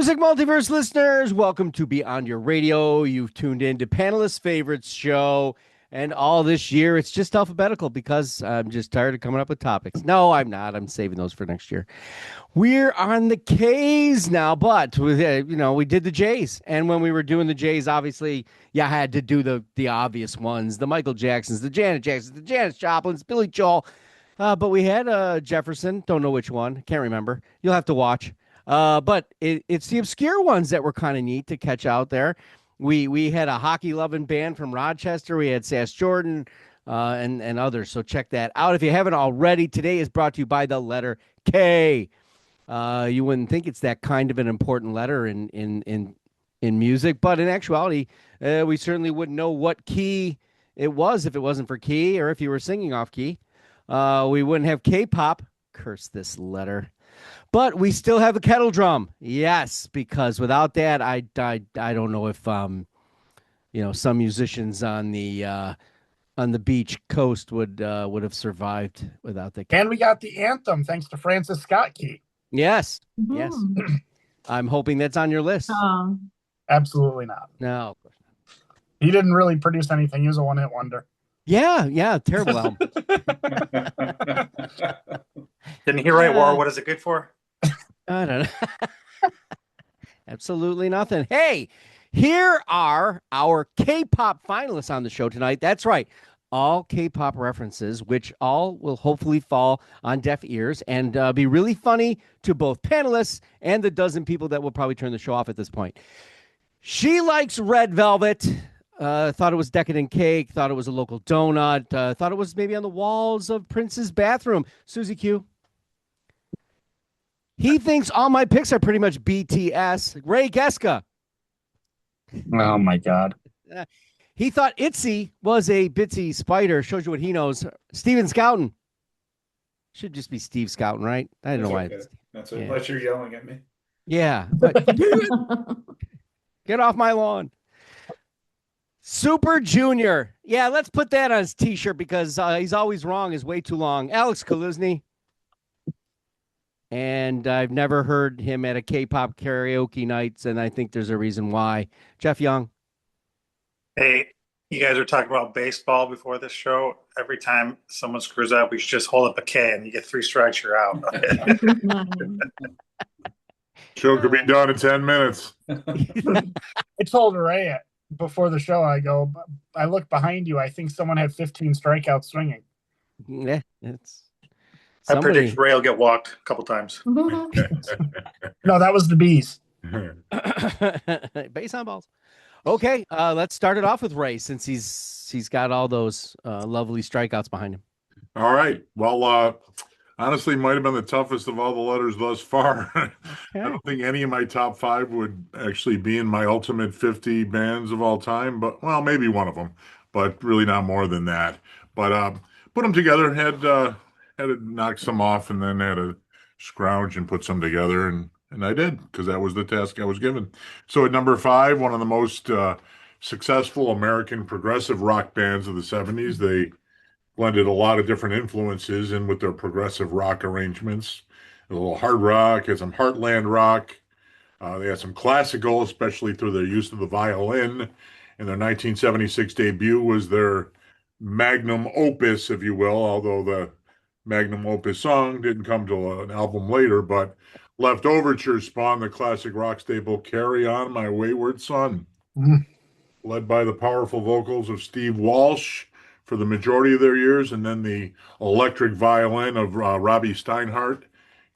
Music Multiverse listeners, welcome to Beyond Your Radio. You've tuned in to Panelists Favorites show, and all this year it's just alphabetical because I'm just tired of coming up with topics. No, I'm not. I'm saving those for next year. We're on the K's now, but we did the J's, and when we were doing the J's, obviously, you had to do the obvious ones: the Michael Jacksons, the Janet Jacksons, the Janis Joplins, Billy Joel. But we had Jefferson. Don't know which one. Can't remember. You'll have to watch. But it's the obscure ones that were kind of neat to catch out there. We had a hockey loving band from Rochester. We had Sass Jordan and others. So check that out if you haven't already. Today is brought to you by the letter K. You wouldn't think it's that kind of an important letter in music, but in actuality, we certainly wouldn't know what key it was if it wasn't for key, or if you were singing off key. We wouldn't have K-pop. Curse this letter. But we still have the kettle drum. Yes, because without that, I don't know if some musicians on the beach coast would have survived without the kettle. And we got the anthem thanks to Francis Scott Key. Yes. Yes. I'm hoping that's on your list. Absolutely not. No, of course not. He didn't really produce anything. He was a one-hit wonder. Yeah, terrible album. Didn't he write War? What is it good for? I don't know. Absolutely nothing. Hey, here are our K-pop finalists on the show tonight. That's right. All K-pop references, which all will hopefully fall on deaf ears and be really funny to both panelists and the dozen people that will probably turn the show off at this point. She likes Red Velvet. Thought it was decadent cake. Thought it was a local donut. Thought it was maybe on the walls of Prince's bathroom. Susie Q. He thinks all my picks are pretty much BTS. Ray Geska. Oh, my God. He thought Itzy was a bitsy spider. Shows you what he knows. Steven Scouten. Should just be Steve Scouten, right? I don't know why. Okay. That's it. Unless you're yelling at me. Yeah. But get off my lawn. Super Junior. Yeah, let's put that on his T-shirt because he's always wrong is way too long. Alex Kaluzny. And I've never heard him at a K-pop karaoke nights, and I think there's a reason why. Jeff Young. Hey, you guys were talking about baseball before this show. Every time someone screws up, we should just hold up a K and you get 3 strikes, you're out. Show could be done in 10 minutes. I told Ray before the show, I look behind you. I think someone had 15 strikeouts swinging. Yeah, it's. I predict Ray will get walked a couple times. No, that was the bees. Base on balls. Okay, let's start it off with Ray since he's got all those lovely strikeouts behind him. All right. Well, honestly, might have been the toughest of all the letters thus far. Okay. I don't think any of my top 5 would actually be in my ultimate 50 bands of all time, but well, maybe one of them, but really not more than that. But put them together, had to knock some off, and then had to scrounge and put some together, and I did, because that was the task I was given. So at number 5, one of the most successful American progressive rock bands of the 70s. They blended a lot of different influences in with their progressive rock arrangements. A little hard rock, had some heartland rock. They had some classical, especially through their use of the violin. And their 1976 debut was their magnum opus, if you will, although the magnum opus song didn't come till an album later, but Left Overture spawned the classic rock staple Carry On My Wayward Son, led by the powerful vocals of Steve Walsh for the majority of their years, and then the electric violin of Robbie Steinhardt.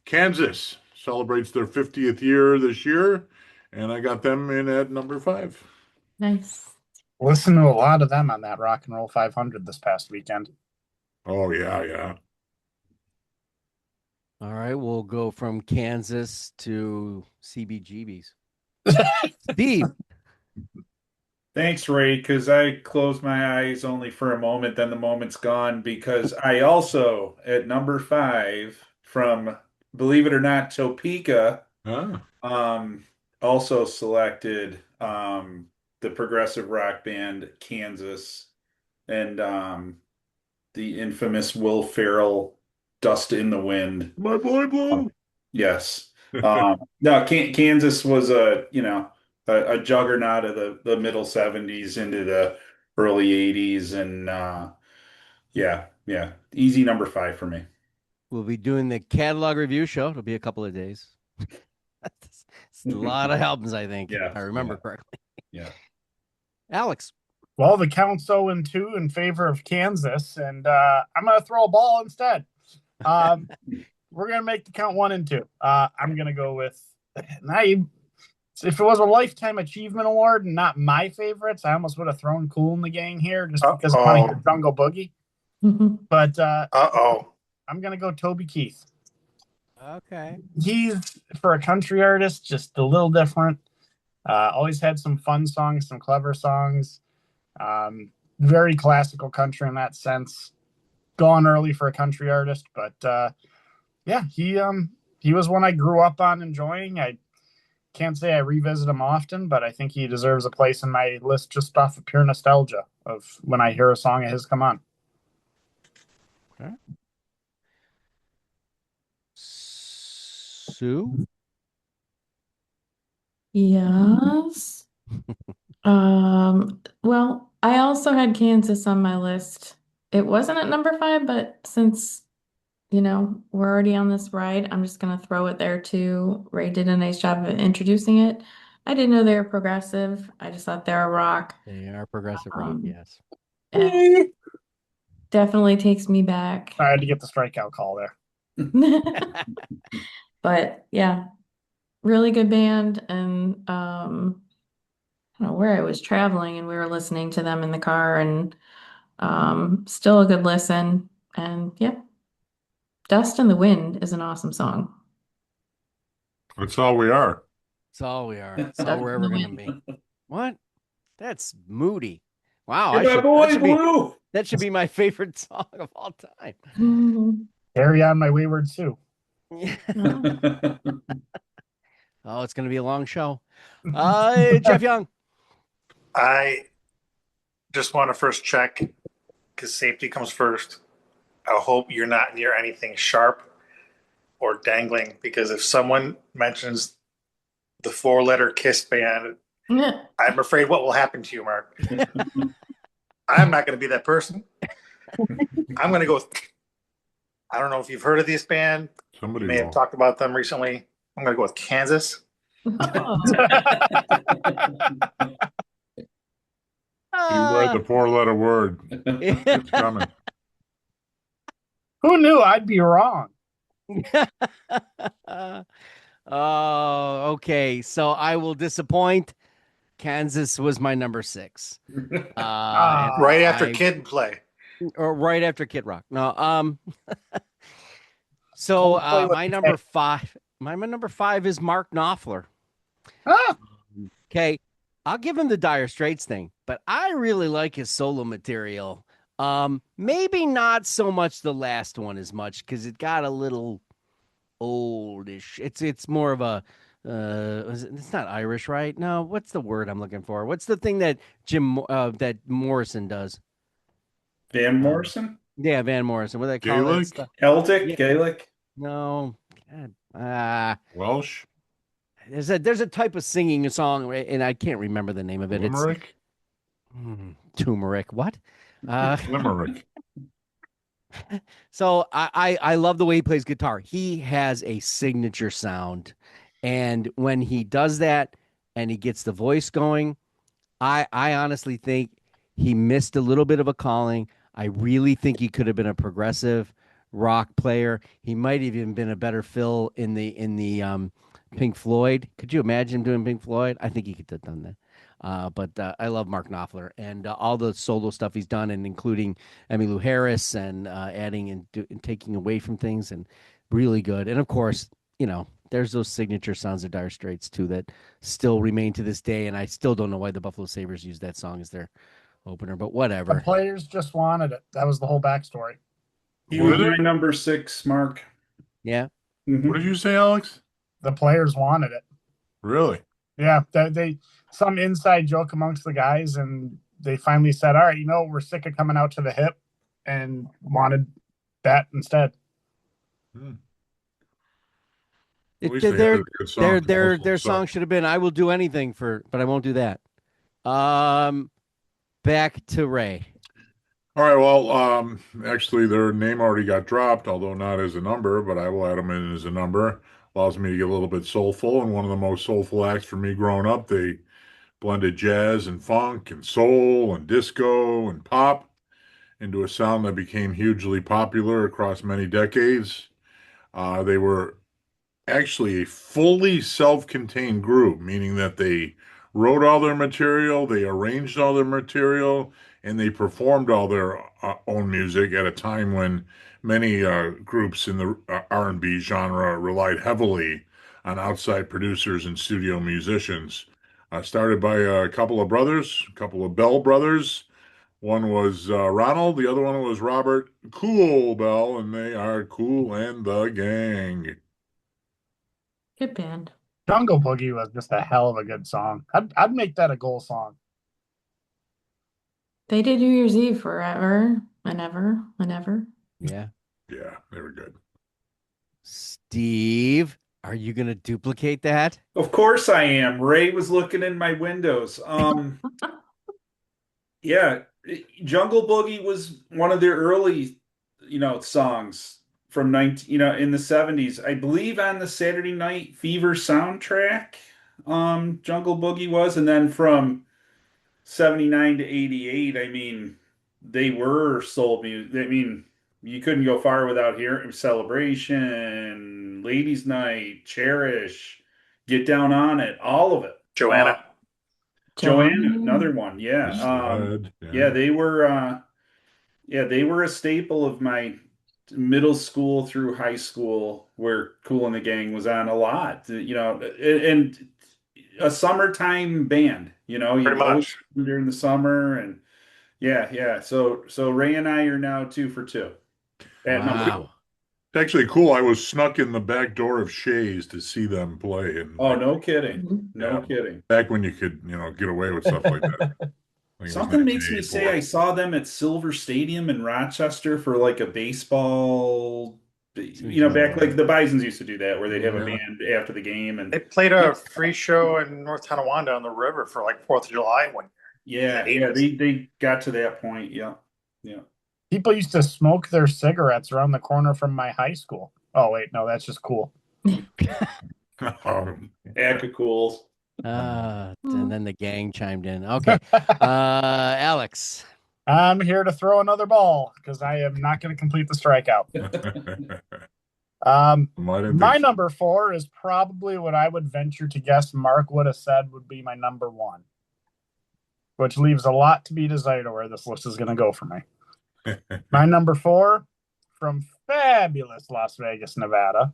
Kansas celebrates their 50th year this year, and I got them in at number 5. Nice. Listen to a lot of them on that Rock and Roll 500 this past weekend. Oh, yeah. All right, we'll go from Kansas to CBGBs. Steve. Thanks, Ray, because I closed my eyes only for a moment, then the moment's gone, because I also, at number 5, from, believe it or not, Topeka, also selected the progressive rock band Kansas and the infamous Will Ferrell Dust in the Wind. My boy Blue. Yes. No, Kansas was a juggernaut of the middle 70s into the early 80s, and yeah, easy number 5 for me. We'll be doing the catalog review show. It'll be a couple of days. It's a lot of albums, I think, Yeah, if I remember correctly. Yeah. Alex. Well, the count's 0-2 in favor of Kansas, and I'm going to throw a ball instead. We're going to make the count 1-2. I'm going to go with, if it was a Lifetime Achievement Award and not my favorites, I almost would have thrown Kool in the Gang here just because I want to hear Jungle Boogie. But I'm going to go Toby Keith. Okay. He's, for a country artist, just a little different. Always had some fun songs, some clever songs. Very classical country in that sense. Gone early for a country artist, but he was one I grew up on enjoying. I can't say I revisit him often, but I think he deserves a place in my list just off of pure nostalgia of when I hear a song of his come on. Okay. Sue? Yes. Well, I also had Kansas on my list. It wasn't at number 5, but since, we're already on this ride, I'm just gonna throw it there too. Ray did a nice job of introducing it. I didn't know they were progressive. I just thought they were rock. They are progressive rock, yes. It definitely takes me back. I had to get the strikeout call there. But yeah, really good band. And I don't know where I was traveling and we were listening to them in the car, and still a good listen. And yeah, Dust in the Wind is an awesome song. That's all we are. That's all we are. That's all we're ever going to be. What? That's moody. Wow. That should be my favorite song of all time. Carry on my wayward Sue. Oh, it's going to be a long show. Jeff Young. I just want to first check, because safety comes first. I hope you're not near anything sharp or dangling, because if someone mentions the 4-letter Kiss band, I'm afraid what will happen to you, Mark. I'm not going to be that person. I'm going to go with, I don't know if you've heard of this band. Somebody may have talked about them recently. I'm going to go with Kansas. You read the 4-letter word. It's coming. Who knew I'd be wrong? Oh, okay. So I will disappoint. Kansas was my number 6. Right after Kid Play. Or right after Kid Rock. No, so my number 5. My number 5 is Mark Knopfler. Okay. I'll give him the Dire Straits thing, but I really like his solo material. Maybe not so much the last one as much, because it got a little oldish. It's more of a it's not Irish, right? No, what's the word I'm looking for? What's the thing that that Morrison does? Van Morrison? Yeah, Van Morrison. What do they call it? Celtic? Yeah. Gaelic? No. God. Welsh? There's a type of singing song, and I can't remember the name of it. Limerick? Turmeric. What? Limerick. So I love the way he plays guitar. He has a signature sound, and when he does that and he gets the voice going, I honestly think he missed a little bit of a calling. I really think he could have been a progressive rock player. He might have even been a better fill in the Pink Floyd. Could you imagine him doing Pink Floyd? I think he could have done that. But I love Mark Knopfler and all the solo stuff he's done, and including Emmylou Harris and adding and taking away from things, and really good. And of course, there's those signature sounds of Dire Straits too that still remain to this day. And I still don't know why the Buffalo Sabres used that song as their opener, but whatever. The players just wanted it. That was the whole backstory. He was my number 6, Mark. Yeah. Mm-hmm. What did you say, Alex? The players wanted it. Really? Yeah. They some inside joke amongst the guys, and they finally said, all right, we're sick of coming out to the hip, and wanted that instead. At least they had good songs Their also. song should have been "I will do anything for," but I won't do that. Back to Ray. All right, well, actually, their name already got dropped, although not as a number, but I will add them in as a number. Allows me to get a little bit soulful, and one of the most soulful acts for me growing up. They blended jazz and funk and soul and disco and pop into a sound that became hugely popular across many decades. They were actually a fully self-contained group, meaning that they wrote all their material, they arranged all their material, and they performed all their own music at a time when many groups in the R&B genre relied heavily on outside producers and studio musicians. Started by a couple of brothers, a couple of Bell brothers. One was Ronald, the other one was Robert Cool Bell, and they are Cool and the Gang. Good band. Jungle Boogie was just a hell of a good song. I'd make that a goal song. They did New Year's Eve forever and ever and ever. Yeah. Yeah, they were good. Steve, are you going to duplicate that? Of course I am. Ray was looking in my windows. Yeah, Jungle Boogie was one of their early, songs from 19, in the 70s. I believe on the Saturday Night Fever soundtrack, Jungle Boogie was, and then from 79 to 88, I mean, they were soul music. I mean, you couldn't go far without hearing Celebration, Ladies Night, Cherish, Get Down on It, all of it. Joanna. Joanna, another one. Yeah. Yeah, they were a staple of my middle school through high school where Kool and the Gang was on a lot, and a summertime band, Pretty you'd always much. during the summer and yeah. So Ray and I are now 2 for 2 at number Wow. 2. It's actually cool. I was snuck in the back door of Shays to see them play, and Oh, no kidding. Mhm. No Yeah. kidding. back when you could, get away with stuff like that. I think it was Something makes me say 1984. I saw them at Silver Stadium in Rochester for like a baseball, back like the Bisons used to do that, where they'd have a Yeah. band after the game. They And played a free show in North Tonawanda on the river for like 4th of July one year. yeah, they got to that point. Yeah. People used to smoke their cigarettes around the corner from my high school. Oh wait, no, that's just cool. Acacools. And then the gang chimed in. Okay. Alex. I'm here to throw another ball because I am not going to complete the strikeout. My number 4 is probably what I would venture to guess Mark would have said would be my number 1, which leaves a lot to be desired where this list is going to go for me. My number 4, from fabulous Las Vegas, Nevada,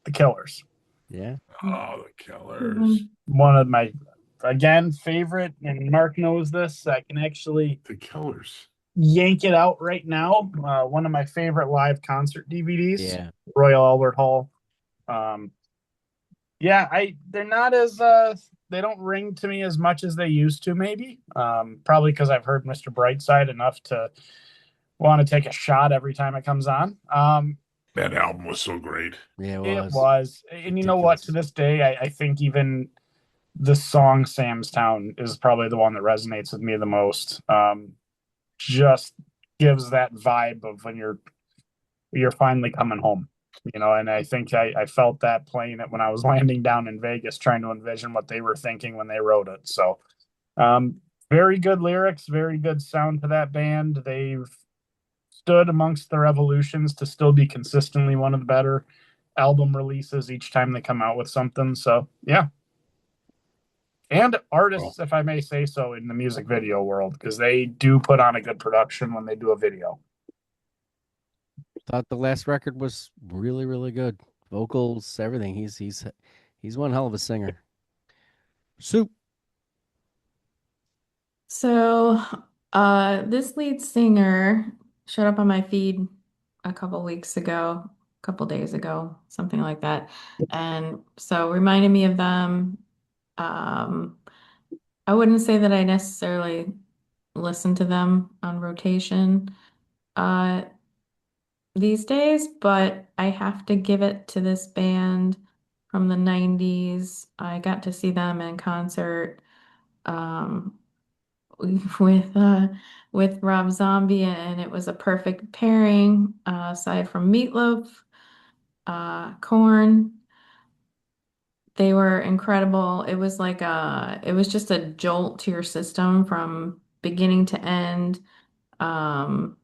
The Killers. Yeah. Oh, The Killers. One of my, again, favorite, and Mark knows this, I can actually The Killers. yank it out right now. One of my favorite live concert DVDs. Yeah. Royal Albert Hall. They're not as they don't ring to me as much as they used to, maybe. Probably because I've heard Mr. Brightside enough to want to take a shot every time it comes on. That album was so great. Yeah, It was. And you know what? To this day, I think even the song Sam's Town is probably the one that resonates with me the most. Just gives that vibe of when you're finally coming home, and I think I felt that playing it when I was landing down in Vegas, trying to envision what they were thinking when they wrote it. So, very good lyrics, very good sound to that band. They've stood amongst the revolutions to still be consistently one of the better album releases each time they come out with something. So, yeah. And artists, if I may say so, in the music video world, because they do put on a good production when they do a video. Thought the last record was really, really good. Vocals, everything. He's one hell of a singer. Soup. So, this lead singer showed up on my feed a couple weeks ago, a couple days ago, something like that. And so reminded me of them. I wouldn't say that I necessarily listen to them on rotation these days, but I have to give it to this band from the 90s. I got to see them in concert um, with uh, with Rob Zombie, and it was a perfect pairing. Aside from Meatloaf, Korn, they were incredible. It was just a jolt to your system from beginning to end. Um,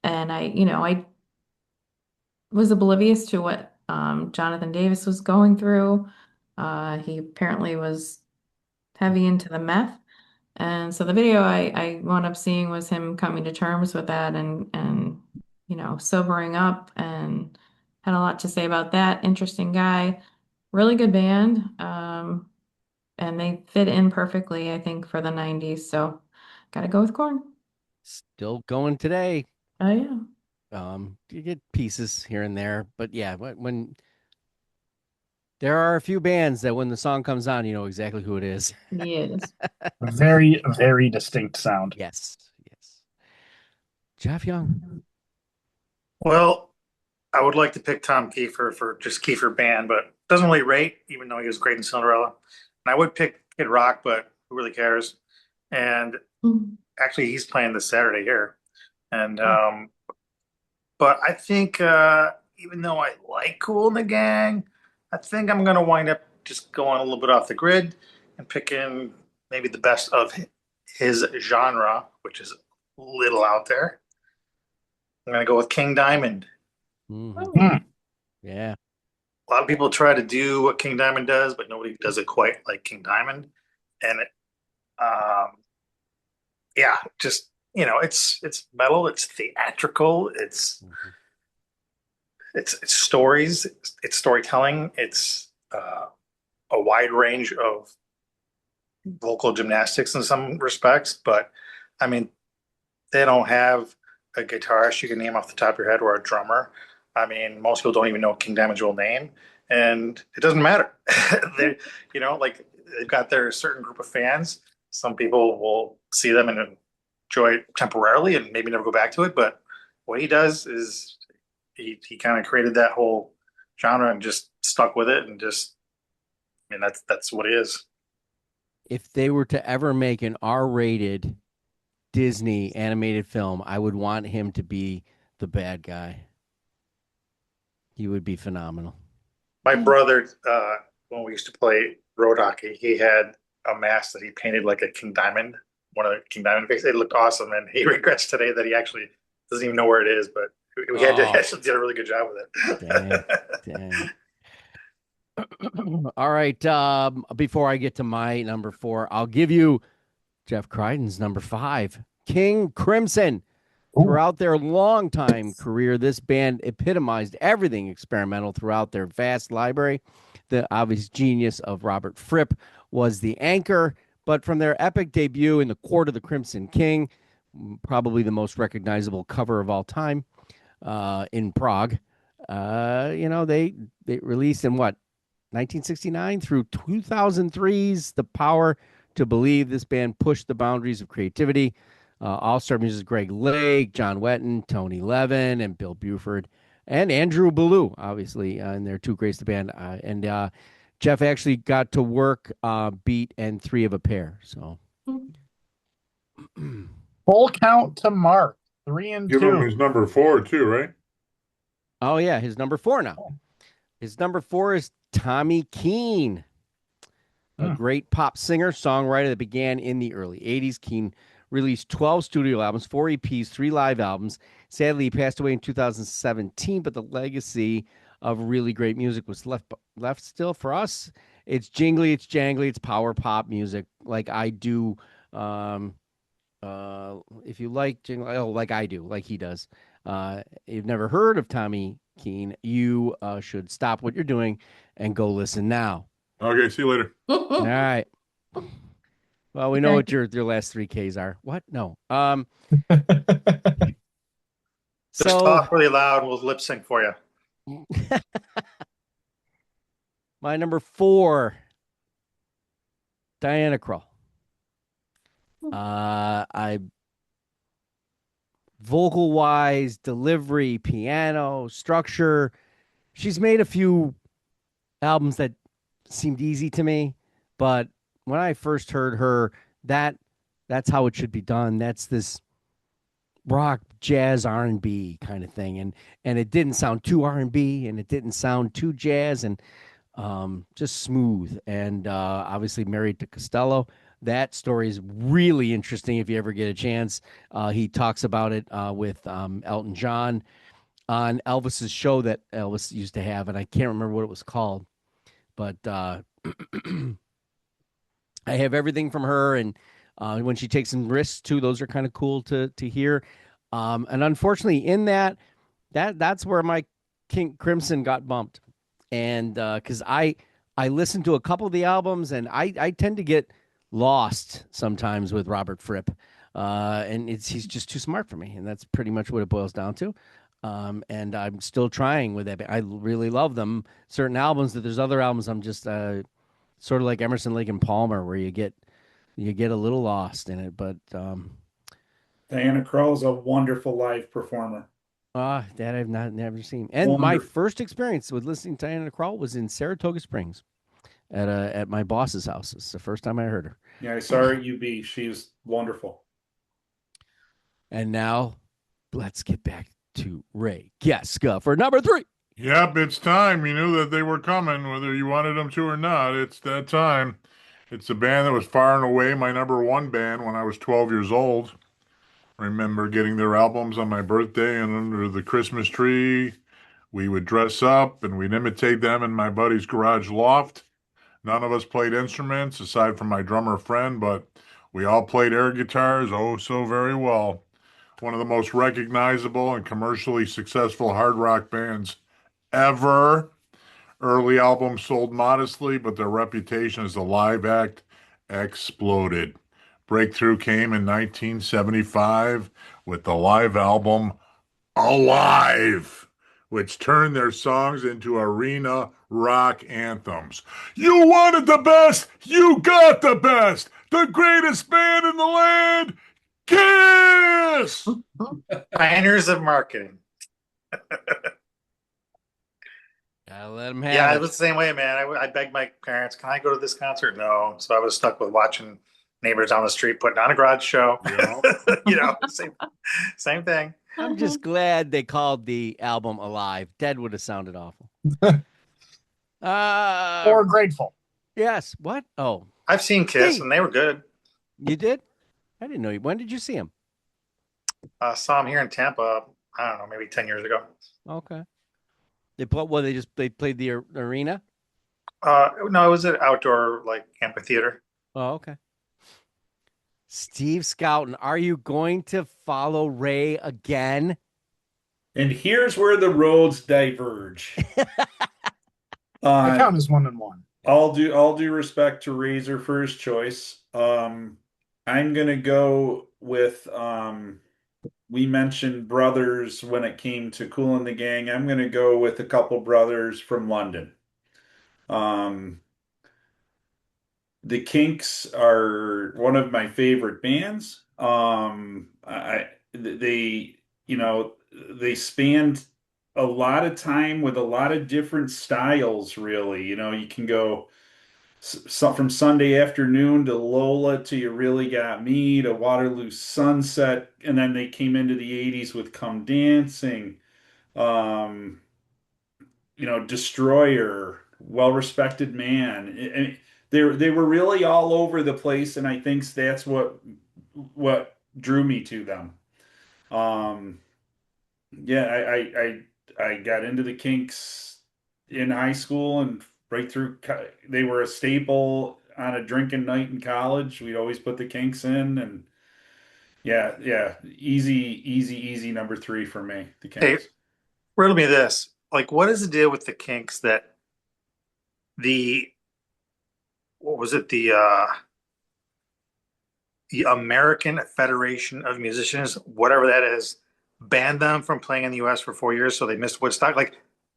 and I was oblivious to what Jonathan Davis was going through. He apparently was heavy into the meth. And so the video I wound up seeing was him coming to terms with that and sobering up, and had a lot to say about that. Interesting guy, really good band. And they fit in perfectly, I think, for the 90s. So gotta go with Korn. Still going today. Oh yeah. You get pieces here and there, but yeah, when there are a few bands that when the song comes on, you know exactly who it is. Yes. Very, very distinct sound. Yes, yes. Jeff Young. Well, I would like to pick Tom Kiefer for just Kiefer Band, but doesn't really rate, even though he was great in Cinderella. And I would pick Kid Rock, but who really cares? And Mhm. actually, he's playing this Saturday here. And Oh. but I think even though I like Cool and the Gang, I think I'm gonna wind up just going a little bit off the grid and picking maybe the best of his genre, which is a little out there. I'm gonna go with King Diamond. Mhm. Hmm. Yeah. A lot of people try to do what King Diamond does, but nobody does it quite like King Diamond. And um, yeah, just it's metal, it's theatrical, Mhm. it's stories, it's storytelling, it's a wide range of vocal gymnastics in some respects. But I mean, they don't have a guitarist you can name off the top of your head or a drummer. I mean, most people don't even know King Diamond's real name, and it doesn't matter. They, like they've got their certain group of fans. Some people will see them and enjoy it temporarily and maybe never go back to it. But what he does is he kind of created that whole genre and just stuck with it, and just I mean that's what it is. If they were to ever make an R-rated Disney animated film, I would want him to be the bad guy. He would be phenomenal. My brother, when we used to play road hockey, he had a mask that he painted like a King Diamond, one of the King Diamond faces. It looked awesome, and he regrets today that he actually doesn't even know where it is. But we had to Oh, actually did a really good job with dang, it. dang. All right. Before I get to my number 4, I'll give you Jeff Crichton's number 5, King Crimson. Ooh. Throughout their long-time career, this band epitomized everything experimental throughout their vast library. The obvious genius of Robert Fripp was the anchor, but from their epic debut in the Court of the Crimson King, probably the most recognizable cover of all time, in Prague, they released in what, 1969 through 2003's The Power to Believe. This band pushed the boundaries of creativity. All-star musicians Greg Lake, John Wetton, Tony Levin, and Bill Buford, and Andrew Ballou, obviously, and their two greats the band. And Jeff actually got to work beat and 3 of a pair. So Full count to Mark. 3 and Give him his 2. number 4 too, right? oh yeah, his number 4 now. His number 4 is Tommy Keene, a Hmm. great pop singer, songwriter that began in the early 80s. Keene released 12 studio albums, 4 EPs, 3 live albums. Sadly, he passed away in 2017, but the legacy of really great music was left still for us. It's jingly, it's jangly, it's power pop music like I do. Um, if you like jingle, like I do, like he does. You've never heard of Tommy Keene, you should stop what you're doing and go listen now. Okay, see you later. All right. Well, we know what your last 3 Ks are. What? No. Just So talk really loud, and we'll lip sync for you. my number 4, Diana Krall. I vocal wise, delivery, piano, structure. She's made a few albums that seemed easy to me, but when I first heard her, that that's how it should be done. That's this rock, jazz, R&B kind of thing, and it didn't sound too R&B, and it didn't sound too jazz, and just smooth. And obviously married to Costello. That story is really interesting. If you ever get a chance, he talks about it with Elton John on Elvis's show that Elvis used to have, and I can't remember what it was called, but I have everything from her, and when she takes some risks too, those are kind of cool to hear. And unfortunately, in that's where my King Crimson got bumped, and because I listened to a couple of the albums, and I tend to get lost sometimes with Robert Fripp, and he's just too smart for me, and that's pretty much what it boils down to. And I'm still trying with that. I really love them. Certain albums, that there's other albums I'm just sort of like Emerson, Lake and Palmer, where you get a little lost in it. But Diana Krall is a wonderful live performer. that I've never seen. And my first experience with listening to Diana Krall was in Saratoga Springs at my boss's house. It's the first time I heard her. Yeah, I saw her at UB. She was wonderful. And now let's get back to Ray Geska for number 3. Yep, it's time. You knew that they were coming, whether you wanted them to or not. It's that time. It's a band that was far and away my number one band when I was 12 years old. I remember getting their albums on my birthday and under the Christmas tree. We would dress up and we'd imitate them in my buddy's garage loft. None of us played instruments aside from my drummer friend, but we all played air guitars oh so very well. One of the most recognizable and commercially successful hard rock bands ever. Early albums sold modestly, but their reputation as a live act exploded. Breakthrough came in 1975 with the live album Alive, which turned their songs into arena rock anthems. You wanted the best, you got the best. The greatest band in the land, Kiss! Pioneers of marketing. Gotta let them have Yeah, it. it was the same way, man. I begged my parents, "Can I go to this concert?" No, so I was stuck with watching neighbors down the street putting on a garage show. Same thing. I'm just glad they called the album Alive. Dead would have sounded awful. Or Grateful. Yes. What? Oh, I've seen Kiss, Steve. and they were good. You did? I didn't know you. When did you see him? Saw them here in Tampa. I don't know, maybe 10 years ago. Okay. They played the arena. No, it was an outdoor like amphitheater. Oh, okay. Steve Scouten, are you going to follow Ray again? And here's where the roads diverge. I count as 1 and 1. All due respect to Razor for his choice. I'm gonna go with we mentioned brothers when it came to Kool and the Gang. I'm gonna go with a couple brothers from London. The Kinks are one of my favorite bands. They spanned a lot of time with a lot of different styles, really. You can go from Sunday Afternoon to Lola to You Really Got Me to Waterloo Sunset, and then they came into the 80s with Come Dancing, Destroyer, Well Respected Man. They were really all over the place, and I think that's what drew me to them. I got into the Kinks in high school and right through. They were a staple on a drinking night in college. We'd always put the Kinks in, and easy number 3 for me. The Kinks. Hey, riddle me this: like, what is the deal with the Kinks that what was it, the American Federation of Musicians, whatever that is, banned them from playing in the U.S. for 4 years, so they missed Woodstock? Like,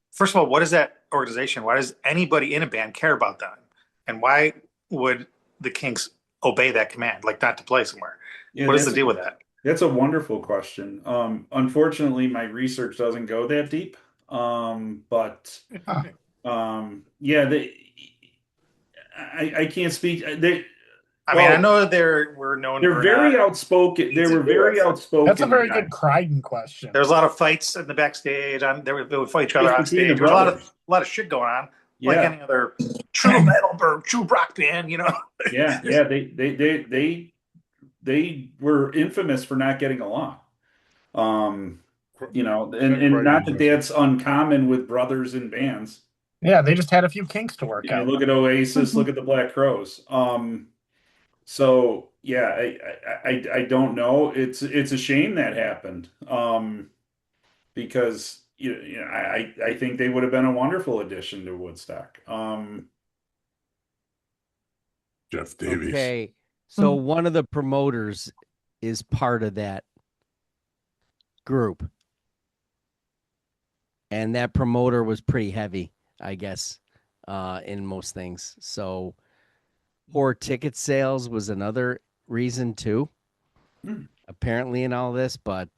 first of all, what is that organization? Why does anybody in a band care about them? And why would the Kinks obey that command, like not to play somewhere? Yeah, what is the deal with that? That's a wonderful question. Unfortunately, my research doesn't go that deep. I can't speak. I mean, I know that we're known They're for very not outspoken. They easy were to deal very with. outspoken. That's a very guys. good Crichton question. There was a lot of fights in the backstage. They would fight each other on Between the stage. There was brothers. a lot of shit going on, like Yeah. any other true metal or true rock band, Yeah. They were infamous for not getting along. And not that that's uncommon with brothers in bands. Yeah, they just had a few kinks to work You out. look at Oasis, look at the Black Crowes. So yeah, I don't know. It's a shame that happened. Because I think they would have been a wonderful addition to Woodstock. Jeff Davies. Okay, so one of the promoters is part of that group, and that promoter was pretty heavy, I guess, in most things. So poor ticket sales was another reason too, apparently, in all this. But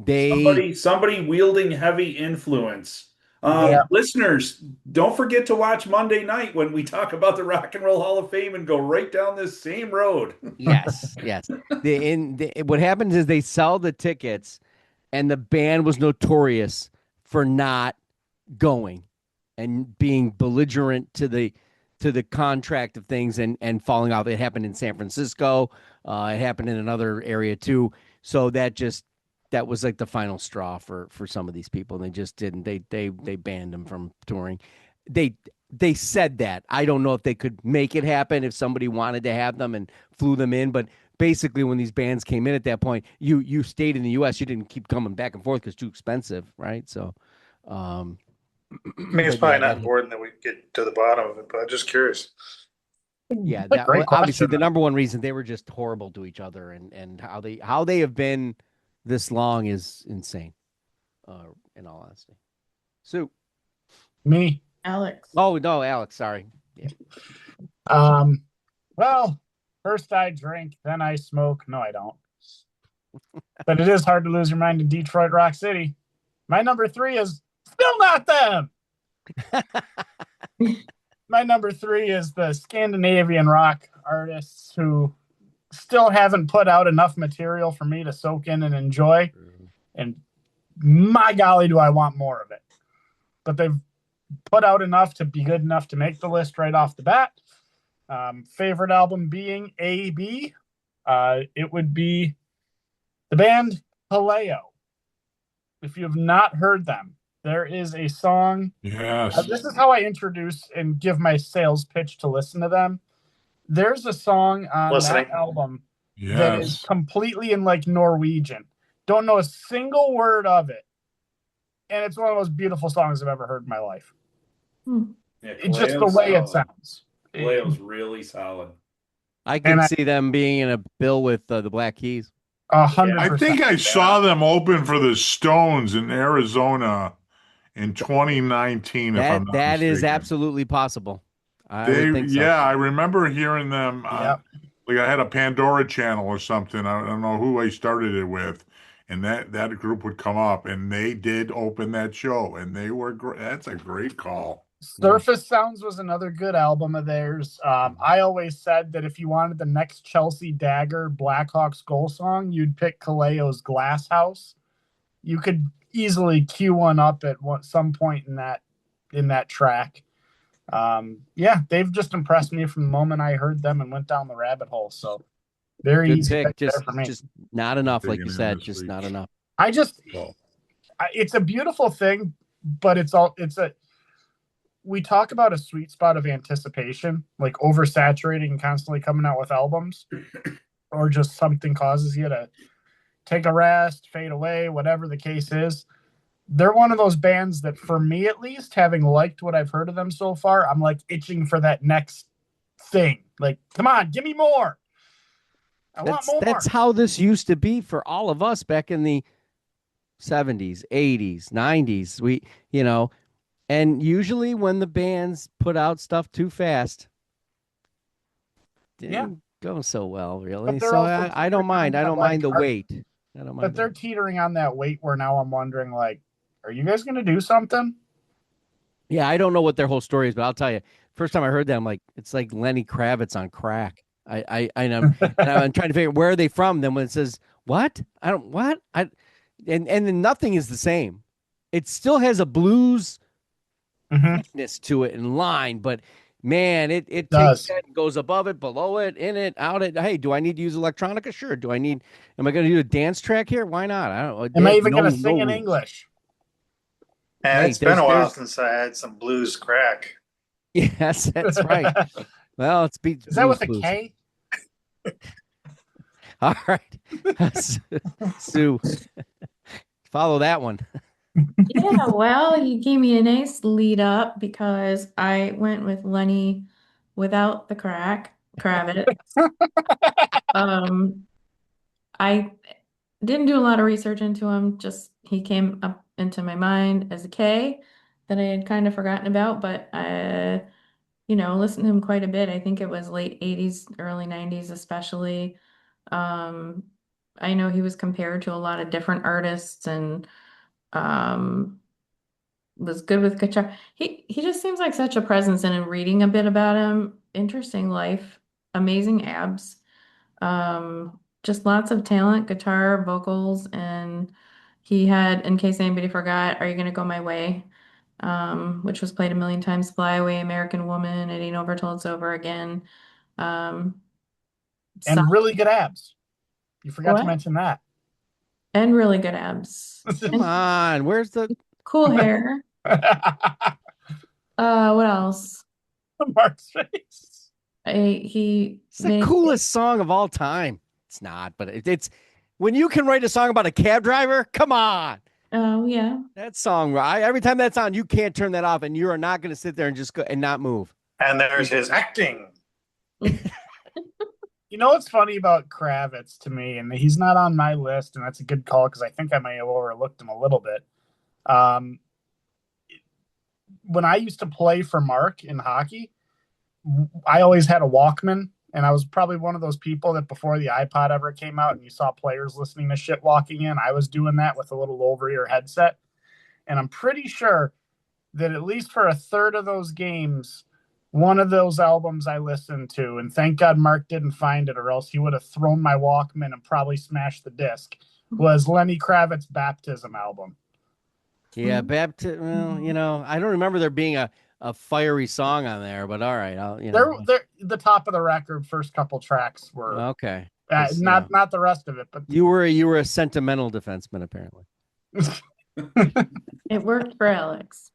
somebody wielding heavy influence. Yeah. Listeners, don't forget to watch Monday night when we talk about the Rock and Roll Hall of Fame and go right down this same road. yes. What happens is they sell the tickets, and the band was notorious for not going and being belligerent to the contract of things and falling off. It happened in San Francisco. It happened in another area too. So that was like the final straw for some of these people. And they just didn't. They banned them from touring. They said that. I don't know if they could make it happen if somebody wanted to have them and flew them in, but basically when these bands came in at that point, you stayed in the US. You didn't keep coming back and forth because it's too expensive, right? So I mean, it's probably not important that we get to the bottom of it, but I'm just curious. Yeah, that obviously the number one reason they were just horrible to each other, and how they have been this long is insane. In all honesty. Sue. Me. Alex. Oh no, Alex, sorry. Yeah. Well, first I drink, then I smoke. No, I don't. But it is hard to lose your mind in Detroit Rock City. My number 3 is still not them. My number 3 is the Scandinavian rock artists who still haven't put out enough material for me to soak in and enjoy. And my golly, do I want more of it. But they've put out enough to be good enough to make the list right off the bat. Favorite album being A.B. It would be the band Kaleo. If you have not heard them, there is a song. Yes. This is how I introduce and give my sales pitch to listen to them. There's a song on that album that is completely in like Norwegian. Don't know a single word of it. And it's one of the most beautiful songs I've ever heard in my life. Yeah, it's just the way it sounds. Kaleo's really solid. I can see them being in a bill with the Black Keys. 100%. I think I saw them open for the Stones in Arizona in 2019. If I'm not that mistaken. is absolutely possible. I remember hearing them. Like I had a Pandora channel or something. I don't know who I started it with, and that group would come up, and they did open that show, and they were great. That's a great call. Surface Sounds was another good album of theirs. I always said that if you wanted the next Chelsea Dagger Blackhawks goal song, you'd pick Kaleo's Glass House. You could easily cue one up at some point in that track. They've just impressed me from the moment I heard them and went down the rabbit hole. So very good easy pick. Just for me. Just not enough, like you said, just not enough. It's a beautiful thing, but we talk about a sweet spot of anticipation, like oversaturating and constantly coming out with albums, or just something causes you to take a rest, fade away, whatever the case is. They're one of those bands that, for me at least, having liked what I've heard of them so far, I'm like itching for that next thing. Like, come on, give me more. I want more. That's how this used to be for all of us back in the 70s, 80s, 90s. And usually when the bands put out stuff too fast, didn't go so well, really. So I don't mind. I don't mind the wait. But they're teetering on that wait where now I'm wondering, like, are you guys going to do something? Yeah, I don't know what their whole story is, but I'll tell you. First time I heard that, I'm like, it's like Lenny Kravitz on crack. I'm trying to figure where are they from. Then when it says what, I don't what I, and then nothing is the same. It still has a blues Mhm. thickness to it in line, but man, it takes Does. that and goes above it, below it, in it, out it. Hey, do I need to use electronica? Sure. Am I going to do a dance track here? Why not? I don't know. They Am I have even going to sing no in rules. English? And Hey, it's been a while there's since I had some blues crack. yes, that's right. Well, it's beat Is that with a blues. K? All right. Sue, follow that one. Yeah, well, you gave me a nice lead up because I went with Lenny without the Kravitz. Um, I didn't do a lot of research into him, just he came up into my mind as a K that I had kind of forgotten about, but listened to him quite a bit. I think it was late 80s, early 90s especially. Um, I know he was compared to a lot of different artists and um was good with guitar. He just seems like such a presence, and in reading a bit about him, interesting life, amazing abs, just lots of talent, guitar, vocals, and he had, in case anybody forgot, Are You Gonna Go My Way? Which was played a million times, Fly Away, American Woman, It Ain't Over Till It's Over Again. Um, some, And really good abs. You forgot to what? mention that. And really good abs. Come And on, where's the cool hair. What else? Mark's face. He it's the coolest song of all time? It's not, but it's when you can write a song about a cab driver. Come on, Oh yeah. that song. Every time that's on, you can't turn that off, and you are not going to sit there and just go and not move. And there's his acting. You know what's funny about Kravitz to me, and he's not on my list, and that's a good call because I think I may have overlooked him a little bit. When I used to play for Mark in hockey, I always had a Walkman, and I was probably one of those people that before the iPod ever came out and you saw players listening to shit walking in, I was doing that with a little over-ear headset. And I'm pretty sure that at least for a third of those games, one of those albums I listened to, and thank God Mark didn't find it or else he would have thrown my Walkman and probably smashed the disc, was Lenny Kravitz's Baptism album. Yeah, baptism. Well, I don't remember there being a fiery song on there, but all right, They're the top of the record. First couple tracks were okay. Not the rest of it, but You were a sentimental defenseman, apparently. It worked for Alex.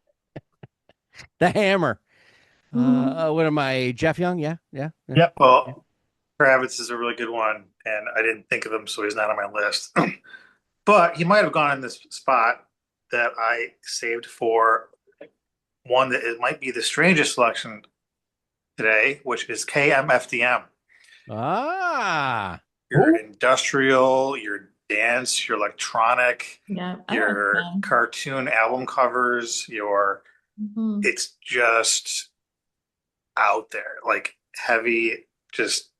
The Hammer. What am I, Jeff Young? Yeah. Yep. Well, Kravitz is a really good one, and I didn't think of him, so he's not on my list. But he might have gone in this spot that I saved for one that it might be the strangest selection today, which is KMFDM. Ah. Your industrial, your dance, your electronic, Yeah, your cartoon album covers, it's just out there, like heavy, just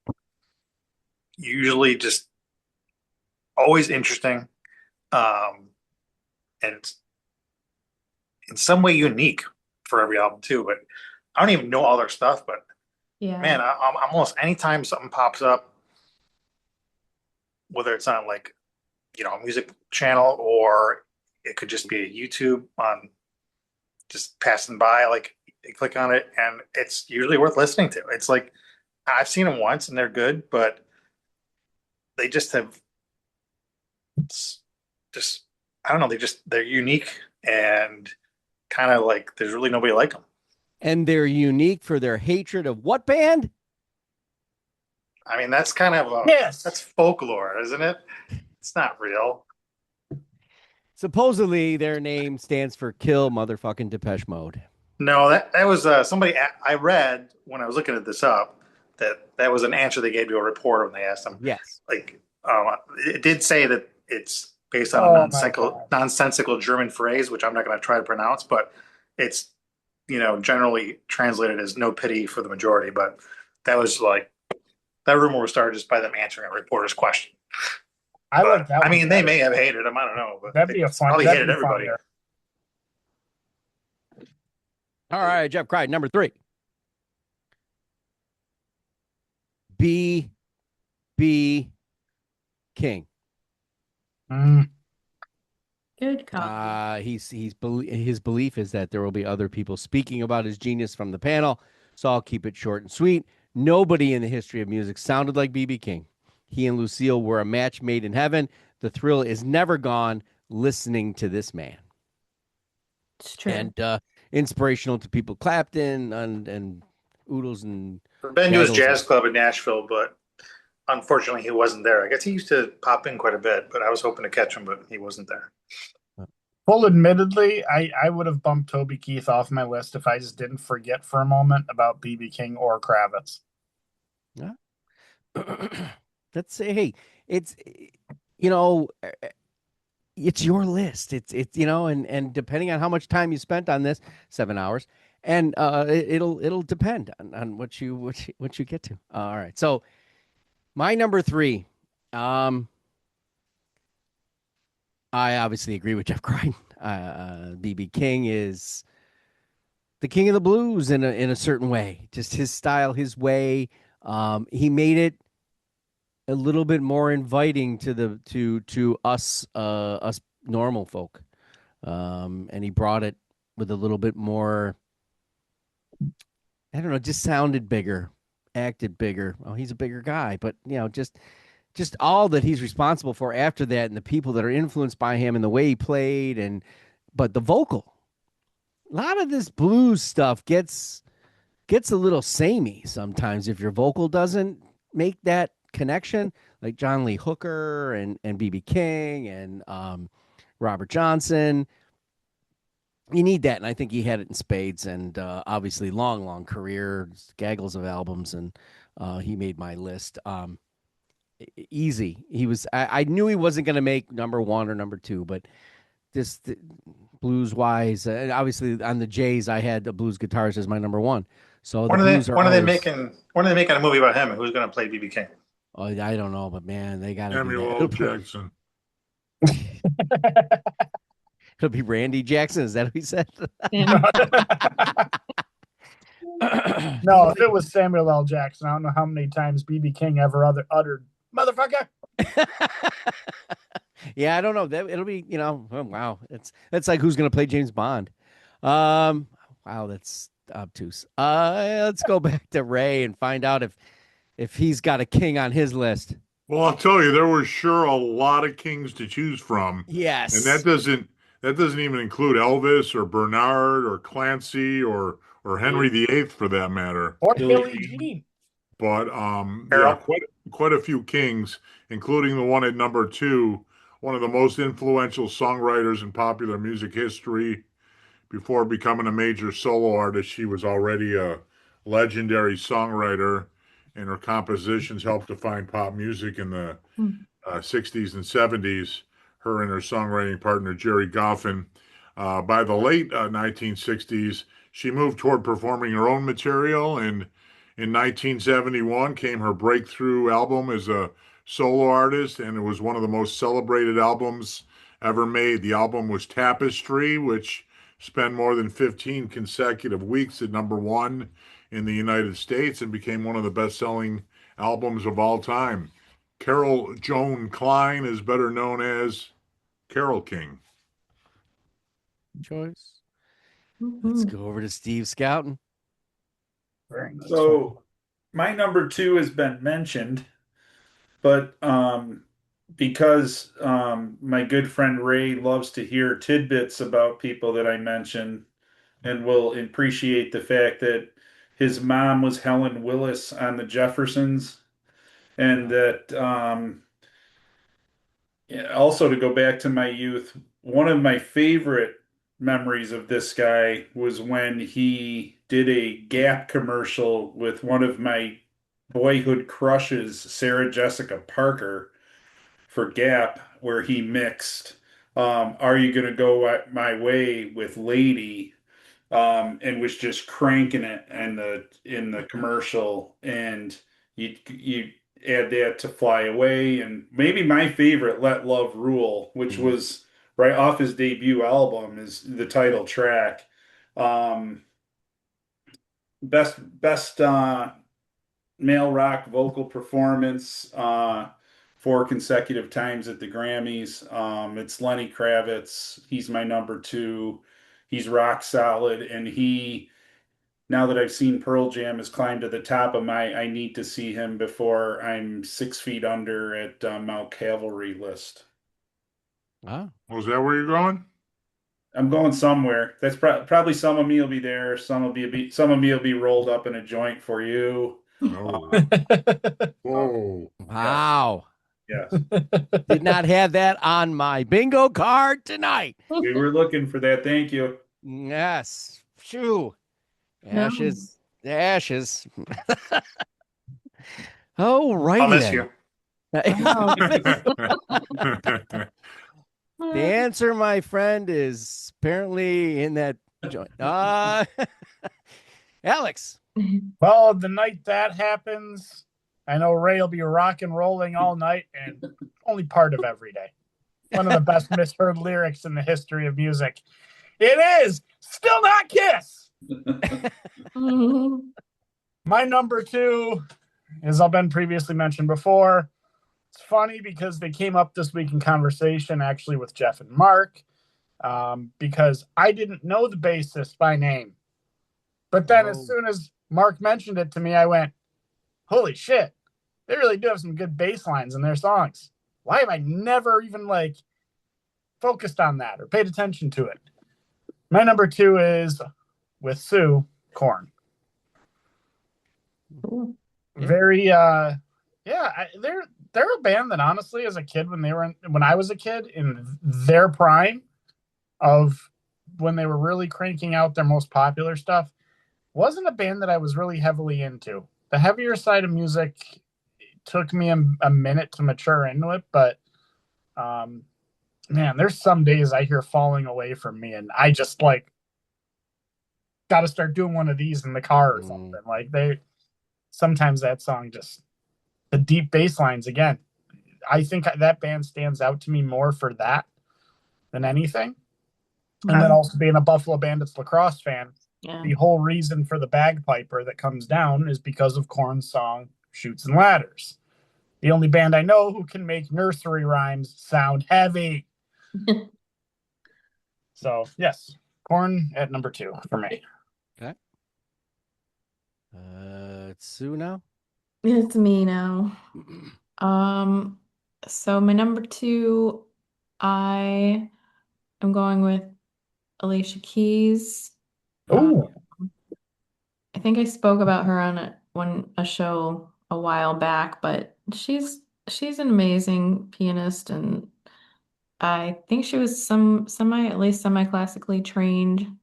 usually just always interesting, and in some way unique for every album too. But I don't even know all their stuff, but yeah. man, I'm almost anytime something pops up, whether it's on like a music channel or it could just be a YouTube on just passing by, like you click on it and it's usually worth listening to. It's like I've seen them once and they're good, but they just have just I don't know, they're unique and kind of like there's really nobody like them. And they're unique for their hatred of what band? I mean, that's kind of that's folklore, isn't it? It's not real. Supposedly their name stands for Kill Motherfucking Depeche Mode. No, that was somebody I read when I was looking at this up, that was an answer they gave to a reporter when they asked them. Yes. Like it did say that it's based on a nonsensical German phrase, which I'm not going to try to pronounce, but it's generally translated as "no pity for the majority." But that was like that rumor was started just by them answering a reporter's question. I like that. I mean, they may have hated him. I don't know, but that'd be a fun. Probably hated everybody. All right, Jeff Cried, number 3. B.B. King. Mm. Good call. His belief is that there will be other people speaking about his genius from the panel, so I'll keep it short and sweet. Nobody in the history of music sounded like B.B. King. He and Lucille were a match made in heaven. The thrill is never gone listening to this man. It's true. And inspirational to people Clapton and Oodles and I've been to his Gaggles. jazz club in Nashville, but unfortunately he wasn't there. I guess he used to pop in quite a bit, but I was hoping to catch him, but he wasn't there. Full admittedly, I would have bumped Toby Keith off my list if I just didn't forget for a moment about B.B. King or Kravitz. Yeah. Let's say, hey, it's you know, it's your list. It's and depending on how much time you spent on this, 7 hours, and it'll depend on what you get to. All right, so my number 3. I obviously agree with Jeff Crichton. B.B. King is the king of the blues in a certain way. Just his style, his way. He made it a little bit more inviting to us normal folk, and he brought it with a little bit more. I don't know, just sounded bigger, acted bigger. Well, he's a bigger guy, but just all that he's responsible for after that, and the people that are influenced by him, and the way he played, but the vocal. A lot of this blues stuff gets a little samey sometimes if your vocal doesn't make that connection, like John Lee Hooker and B.B. King and Robert Johnson. You need that, and I think he had it in spades. And obviously, long career, gaggles of albums, and he made my list. Easy. He was. I knew he wasn't going to make number 1 or number 2, but this blues wise, obviously on the Jays, I had the blues guitarist as my number 1. So When are they making a movie about him? Who's going to play B.B. King? Oh, I don't know, but man, they got to do Samuel that. L. Jackson. It'll be Randy Jackson. Is that what he said? No, if it was Samuel L. Jackson, I don't know how many times B.B. King ever uttered "motherfucker." Yeah, I don't know. It'll be, oh, wow. It's like who's going to play James Bond? Wow, that's obtuse. Let's go back to Ray and find out if he's got a king on his list. Well, I'll tell you, there was sure a lot of kings to choose from. Yes. And that doesn't even include Elvis or Bernard or Clancy or Henry VIII for that matter. Or Billie Jean. But yeah, quite a few kings, including the one at number 2, one of the most influential songwriters in popular music history. Before becoming a major solo artist, she was already a legendary songwriter, and her compositions helped define pop music in the 60s and 70s. Her and her songwriting partner, Jerry Goffin. By the late 1960s, she moved toward performing her own material, and in 1971 came her breakthrough album as a solo artist, and it was one of the most celebrated albums ever made. The album was Tapestry, which spent more than 15 consecutive weeks at number 1 in the United States and became one of the best-selling albums of all time. Carol Joan Klein is better known as Carole King. Choice. Let's go over to Steve Scouten. So my number 2 has been mentioned, but because my good friend Ray loves to hear tidbits about people that I mention, and will appreciate the fact that his mom was Helen Willis on the Jeffersons, and that also, to go back to my youth, one of my favorite memories of this guy was when he did a Gap commercial with one of my boyhood crushes, Sarah Jessica Parker, for Gap, where he mixed Are You Gonna Go My Way with Lady, and was just cranking it in the commercial, and you add that to Fly Away, and maybe my favorite, Let Love Rule, which was right off his debut album, is the title track. best male rock vocal performance 4 consecutive times at the Grammys. It's Lenny Kravitz. He's my number two. He's rock solid, and now that I've seen Pearl Jam, has climbed to the top of my I need to see him before I'm 6 feet under at Mount Calvary list. Ah, Was that where you're going? I'm going somewhere. That's probably some of me will be there. Some of me will be rolled up in a joint for you. Oh, whoa. wow. Yes. Did not have that on my bingo card tonight. We were looking for that. Thank you. Yes. Phew. No. Ashes. The ashes. Oh, I'll righty miss then. you. Wow. The answer, my friend, is apparently in that joint. Alex. Well, the night that happens, I know Ray will be rock and rolling all night and only part of every day. One of the best misheard lyrics in the history of music. It is Still Not Kiss. My number two, as I've been previously mentioned before, it's funny because they came up this week in conversation actually with Jeff and Mark, because I didn't know the bassist by name. But then as soon as Mark mentioned it to me, I went, holy shit, they really do have some good bass lines in their songs. Why have I never even focused on that or paid attention to it? My number two is with Sue, Korn. Cool. Very they're a band that honestly as a kid when I was a kid in their prime of when they were really cranking out their most popular stuff, wasn't a band that I was really heavily into. The heavier side of music took me a minute to mature into it, but man, there's some days I hear Falling Away From Me and I just got to start doing one of these in the car or something. Sometimes that song just, the deep bass lines again. I think that band stands out to me more for that than anything. And then also being a Buffalo Bandits lacrosse fan, the whole reason for the bagpiper that comes down is because of Korn's song Chutes and Ladders. The only band I know who can make nursery rhymes sound heavy. So, yes, Korn at number two for me. Okay. It's Sue now. It's me now. So my number two, I am going with Alicia Keys. Oh, I think I spoke about her on a show a while back, but she's an amazing pianist, and I think she was at least semi-classically trained.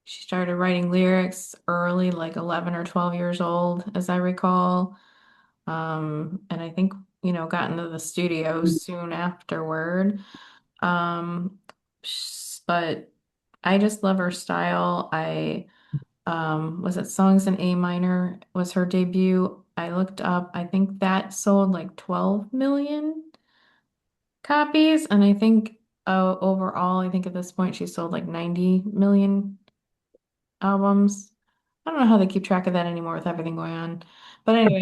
She started writing lyrics early, like 11 or 12 years old, as I recall. And I think, got into the studio soon afterward. But I just love her style. Was it Songs in A Minor was her debut. I looked up, I think that sold like 12 million copies. And I think overall, I think at this point she sold like 90 million albums. I don't know how they keep track of that anymore with everything going on. But anyway,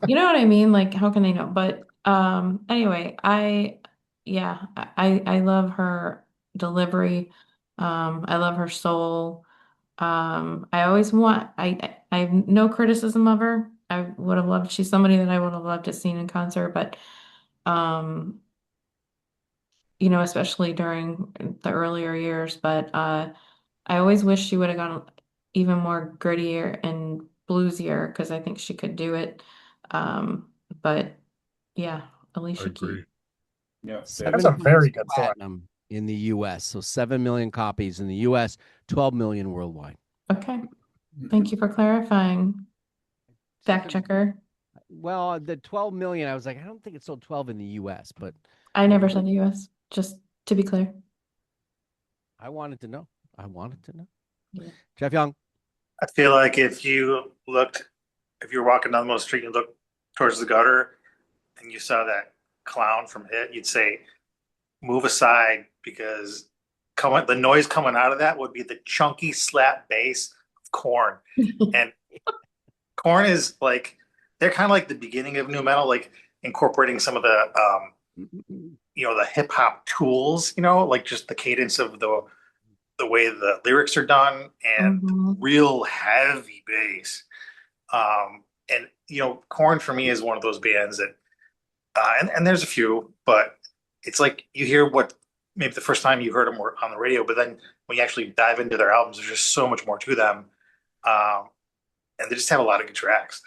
you know what I mean? Like, how can they know? But anyway, I love her delivery. I love her soul. I have no criticism of her. She's somebody that I would have loved to seen in concert, but um, especially during the earlier years. But I always wish she would have gone even more grittier and bluesier because I think she could do it. But yeah, I Alicia Keys. agree. Yeah, that's a very good song. Platinum in the U.S. So 7 million copies in the U.S., 12 million worldwide. Okay. Thank you for clarifying. Fact checker. Well, the 12 million, I was like, I don't think it sold 12 in the U.S., but I never said the US, just to be clear. I wanted to know. Yeah. Jeff Young. I feel like if you were walking down the middle of the street and looked towards the gutter and you saw that clown from Hit, you'd say, move aside because the noise coming out of that would be the chunky slap bass of Korn. And Korn is like they're kind of like the beginning of new metal, like incorporating some of the the hip hop tools, like just the cadence of the way the lyrics are done and Mhm. real heavy bass. And Korn for me is one of those bands that and there's a few, but it's like you hear what maybe the first time you heard them were on the radio, but then when you actually dive into their albums, there's just so much more to them. Um, and they just have a lot of good tracks.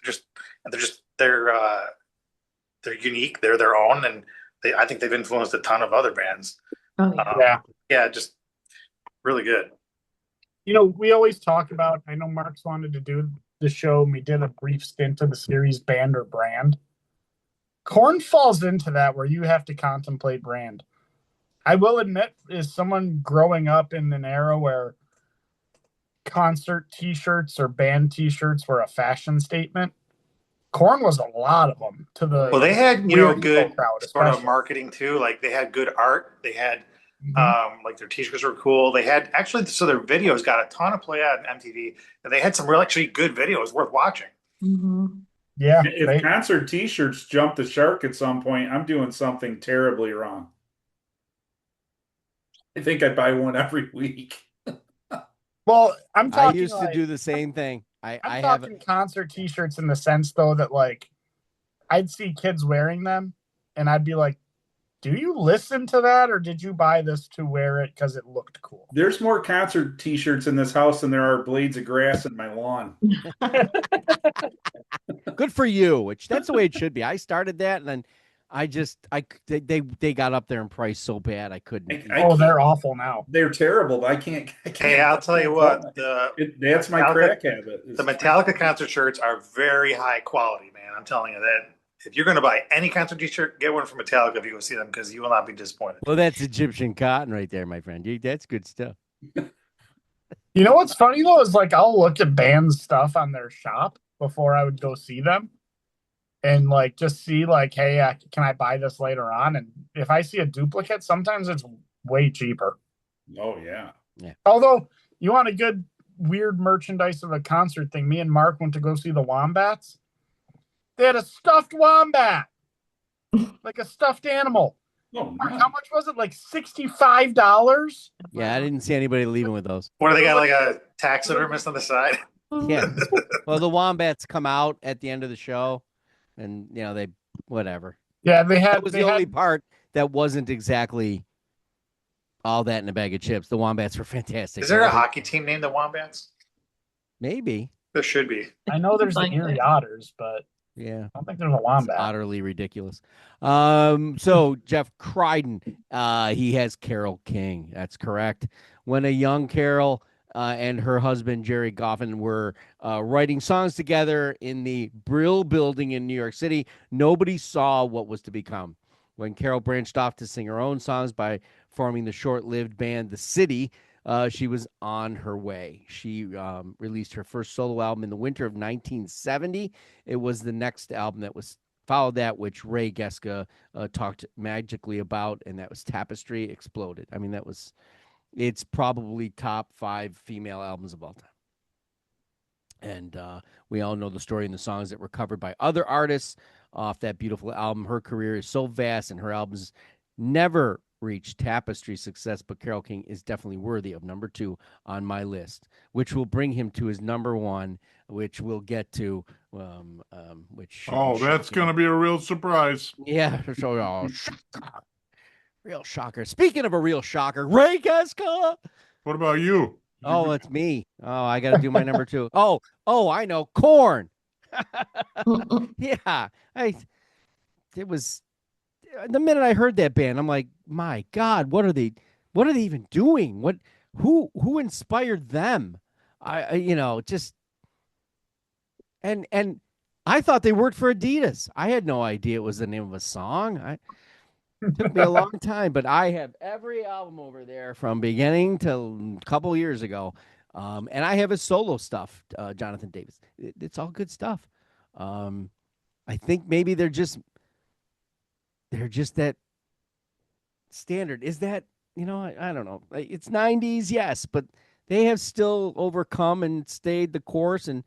They're unique. They're their own, and I think they've influenced a ton of other bands. Oh yeah. Yeah. Yeah, just really good. We always talk about, I know Mark's wanted to do the show, and we did a brief stint of the series Band or Brand. Korn falls into that where you have to contemplate brand. I will admit, as someone growing up in an era where concert t-shirts or band t-shirts were a fashion statement, Korn was a lot of them to the Well, they had weird good crowd, sort of especially. marketing too. Like they had good art. They had Mhm. like their t-shirts were cool. They had actually so their videos got a ton of play on MTV, and they had some real actually good videos worth watching. Mhm. Yeah, If concert t-shirts jump the shark at some point, I'm doing something terribly wrong. I think I buy one every week. well, I'm I talking used to like do the same thing. I I'm have talking concert t-shirts in the sense though that like I'd see kids wearing them and I'd be like, do you listen to that or did you buy this to wear it because it looked cool? There's more concert t-shirts in this house than there are blades of grass in my lawn. good for you, which that's the way it should be. I started that, and then they got up there in price so bad I couldn't. Oh, they're awful now. They're terrible, but I can't. Hey, I'll tell you what, That's my crack habit. the Metallica concert shirts are very high quality, man. I'm telling you that. If you're going to buy any concert t-shirt, get one from Metallica if you go see them because you will not be disappointed. Well, that's Egyptian cotton right there, my friend. That's good stuff. You know what's funny though is like I'll look at bands stuff on their shop before I would go see them and like just see like, hey, can I buy this later on? And if I see a duplicate, sometimes it's way cheaper. Oh yeah. Although you want a good weird merchandise of a concert thing, me and Mark went to go see the Wombats. They had a stuffed wombat, like a stuffed animal. Oh, Mark, no. how much was it? Like $65? Yeah, I didn't see anybody leaving with those. What do they got, like a taxidermist on the side? Yeah. Well, the wombats come out at the end of the show, and they whatever. Yeah, That was the only part that wasn't exactly all that in a bag of chips. The wombats were fantastic. Is there a hockey team named the Wombats? Maybe. There should be. I know there's the Like Erie it. Otters, but Yeah. I don't think there's a wombat. It's utterly ridiculous. So Jeff Crichton, he has Carole King. That's correct. When a young Carole and her husband Jerry Goffin were writing songs together in the Brill Building in New York City, nobody saw what was to become. When Carole branched off to sing her own songs by forming the short-lived band The City, she was on her way. She released her first solo album in the winter of 1970. It was the next album that was followed that, which Ray Geska talked magically about, and that was Tapestry Exploded. I mean, it's probably top 5 female albums of all time. And we all know the story and the songs that were covered by other artists off that beautiful album. Her career is so vast, and her albums never reached Tapestry success, but Carole King is definitely worthy of number 2 on my list, which will bring him to his number 1, which we'll get to. Which that's going to be a real surprise. Yeah, so shocker. Real shocker. Speaking of a real shocker, Ray Geska. What about you? Oh, it's me. Oh, I got to do my number 2. Oh, I know. Korn. Yeah, it was the minute I heard that band, I'm like, my God, what are they even doing? Who inspired them? Just and I thought they worked for Adidas. I had no idea it was the name of a song. It took me a long time, but I have every album over there from beginning to a couple years ago. And I have his solo stuff, Jonathan Davis. It's all good stuff. I think maybe they're just that standard. Is that, I don't know. It's 90s, yes, but they have still overcome and stayed the course. And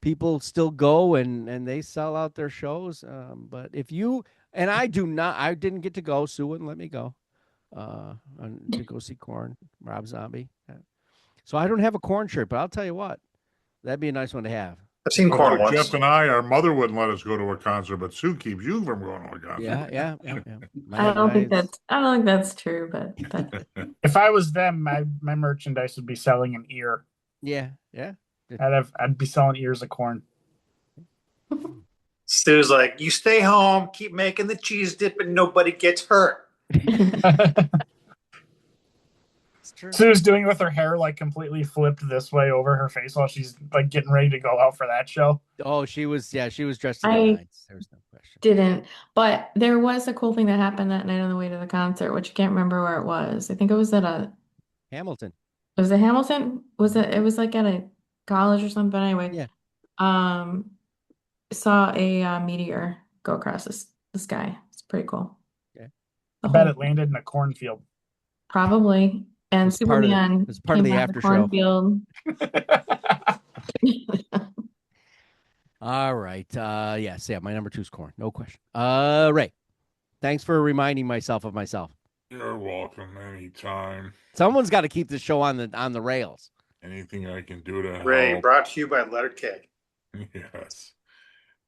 people still go and they sell out their shows. But if you and I do not, I didn't get to go. Sue wouldn't let me go to go see Korn, Rob Zombie. So I don't have a Korn shirt, but I'll tell you what, that'd be a nice one to have. I've seen Well, Korn for once. Jeff and I, our mother wouldn't let us go to a concert, but Sue keeps you from going to a concert. Yeah. I don't think that's true, but If I was them, my merchandise would be selling an ear. yeah. I'd be selling ears of corn. Stu's like, you stay home, keep making the cheese dip, and nobody gets hurt. It's true. Sue's doing it with her hair like completely flipped this way over her face while she's like getting ready to go out for that show. Oh, she was dressed to the I nines. There's no question. didn't. But there was a cool thing that happened that night on the way to the concert, which I can't remember where it was. I think it was at Hamilton. was it Hamilton? It was like at a college or something. But anyway, Yeah. Saw a meteor go across the sky. It's pretty cool. Okay. I bet it landed in a cornfield. Probably. And It's part of Superman it's part of came the out after of show. cornfield. All right. Yes, my number 2 is Korn. No question. Ray, thanks for reminding myself of myself. You're welcome anytime. Someone's got to keep the show on the rails. Anything I can do to Ray, help. brought to you by Letter K. Yes.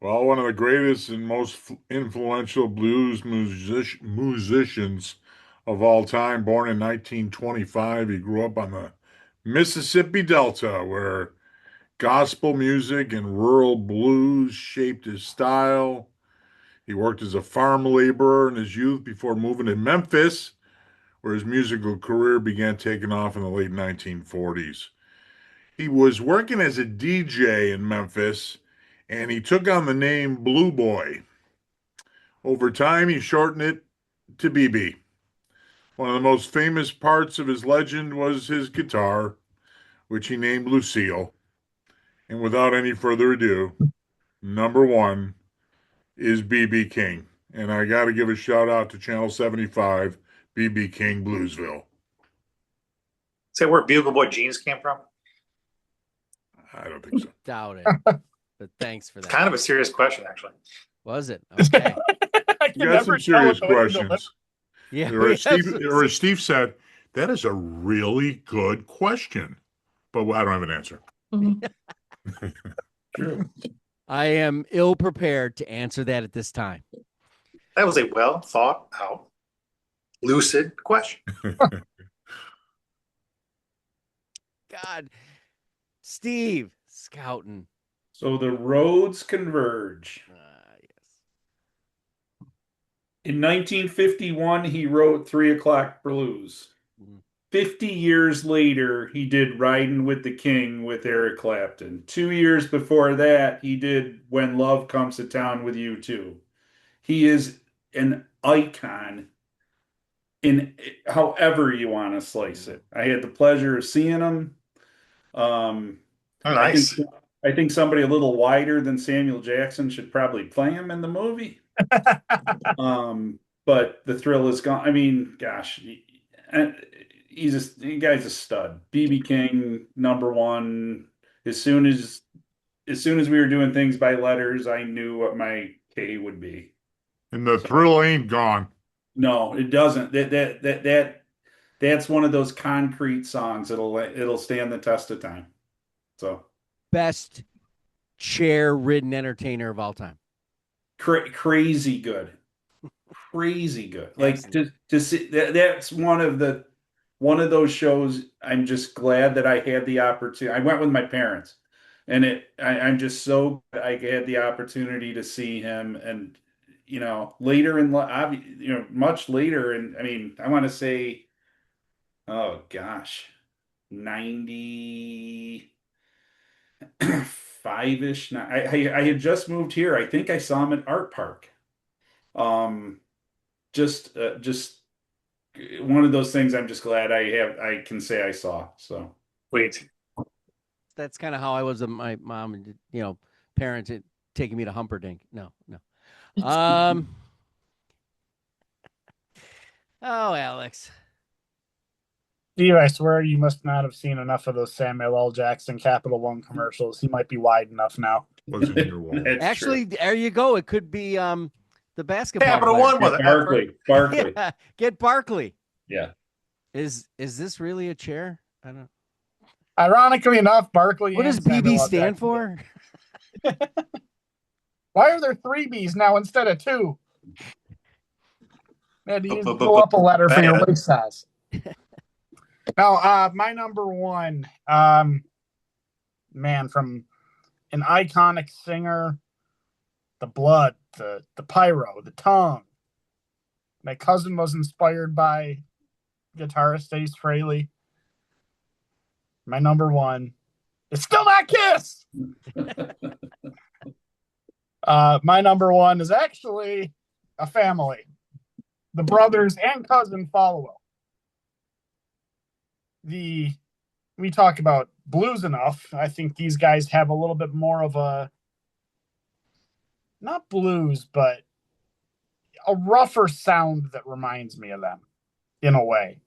Well, one of the greatest and most influential blues musicians of all time, born in 1925. He grew up on the Mississippi Delta, where gospel music and rural blues shaped his style. He worked as a farm laborer in his youth before moving to Memphis, where his musical career began taking off in the late 1940s. He was working as a DJ in Memphis, and he took on the name Bugle Boy. Over time, he shortened it to BB. One of the most famous parts of his legend was his guitar, which he named Lucille. And without any further ado, number 1 is BB King. And I got to give a shout out to Channel 75, BB King Bluesville. Is that where Bugle Boy jeans came from? I don't think so. Doubt it. But thanks for that. It's kind of a serious question, actually. Was it? Okay. You got some serious questions. Yeah. Or as Steve said, that is a really good question. But I don't have an answer. True. I am ill prepared to answer that at this time. That was a well thought out, lucid question. God. Steve, scouting. So the roads converge. Yes. In 1951, he wrote 3 O'Clock Blues. 50 years later, he did Riding with the King with Eric Clapton. 2 years before that, he did When Love Comes to Town with U2. He is an icon in however you want to slice it. I had the pleasure of seeing him. Nice. I think somebody a little wider than Samuel Jackson should probably play him in the movie. But the thrill is gone. I mean, gosh, the guy's a stud. BB King, number 1. As soon as we were doing things by letters, I knew what my K would be. And the thrill ain't gone. No, it doesn't. That's one of those concrete songs. It'll stand the test of time. So Best chair-ridden entertainer of all time. crazy good. Crazy good. Like to see that's one of those shows. I'm just glad that I had the opportunity. I went with my parents, and I'm just so glad I had the opportunity to see him. And later in life, much later, and I mean, I want to say, oh gosh, 95-ish. I had just moved here. I think I saw him at Art Park. Just one of those things I'm just glad I can say I saw. So Wait. That's kind of how I was with my mom and parents taking me to Humperdinck. No. Oh, Alex. Steve, I swear you must not have seen enough of those Samuel L. Jackson Capital One commercials. He might be wide enough now. What's in your wall? That's Actually, true. there you go. It could be the basketball Capital player. One with Get it. Barkley. Yeah, get Barkley. Yeah. Is this really a chair? I don't. Ironically enough, Barkley. What and does BB Samuel L. stand Jackson for? did. Why are there 3 Bs now instead of 2? Man, you pull up a letter for your waist size. Now, my number one, man, from an iconic singer, the blood, the pyro, the tongue. My cousin was inspired by guitarist Ace Frehley. My number one is still not Kiss. My number one is actually a family. The brothers and cousin Followill. We talk about blues enough. I think these guys have a little bit more of a, not blues, but a rougher sound that reminds me of them in a way.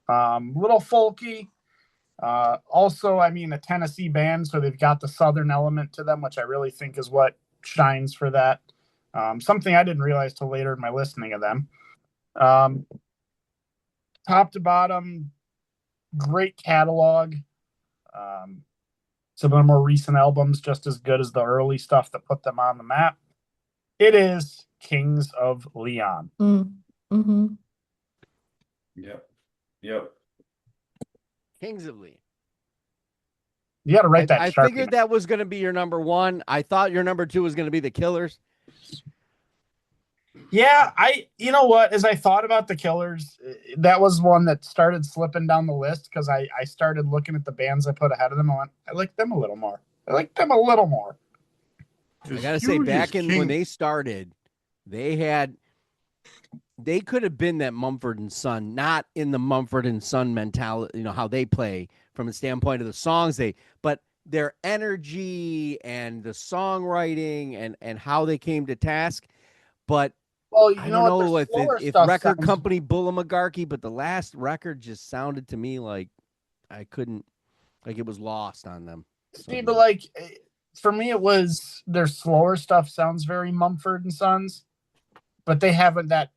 Little folky. Also, I mean, a Tennessee band, so they've got the southern element to them, which I really think is what shines for that. Something I didn't realize till later in my listening of them. Top to bottom, great catalog. Some of the more recent albums just as good as the early stuff that put them on the map. It is Kings of Leon. Mm-hmm. Yep. Kings of Leon. You got to write that. I figured that was going to be your number one. I thought your number two was going to be the Killers. Yeah, you know what? As I thought about the Killers, that was one that started slipping down the list because I started looking at the bands I put ahead of them. I went, I like them a little more. I gotta say, back when they started, they could have been that Mumford & Son, not in the Mumford & Son mentality, how they play from the standpoint of the songs, but their energy and the songwriting and how they came to task. But well, I don't know if record company Bullamagarchy, but the last record just sounded to me like I couldn't, like it was lost on them. See, but like for me, it was their slower stuff sounds very Mumford & Sons, but they haven't that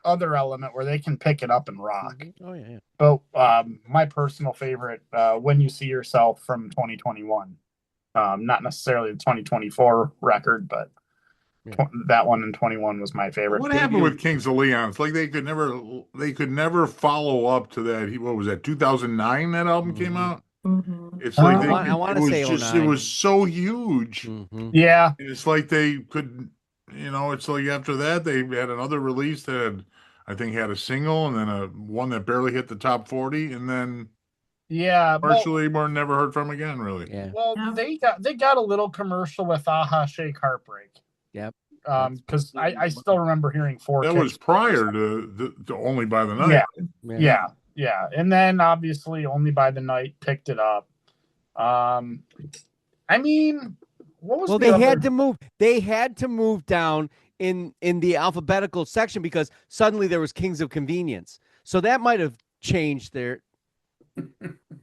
other element where they can pick it up and rock. Mm-hmm. Oh yeah. But my personal favorite, When You See Yourself from 2021, not necessarily the 2024 record, but that one in 21 was my favorite. What happened with Kings of Leon? It's like they could never follow up to that. What was that? 2009 that album came out. Mm-hmm. It's like I want to say it was so huge. Mm-hmm. Yeah, it's like they could, it's like after that they had another release that I think had a single and then one that barely hit the top 40, and then partially were never heard from again. Really. Yeah. Well, they got a little commercial with Aha Shake Heartbreak. Yep. Because I still remember hearing that was prior to Only by the Night. Yeah. And then obviously Only by the Night picked it up. I mean, what was they had to move. They had to move down in the alphabetical section because suddenly there was Kings of Convenience. So that might have changed their.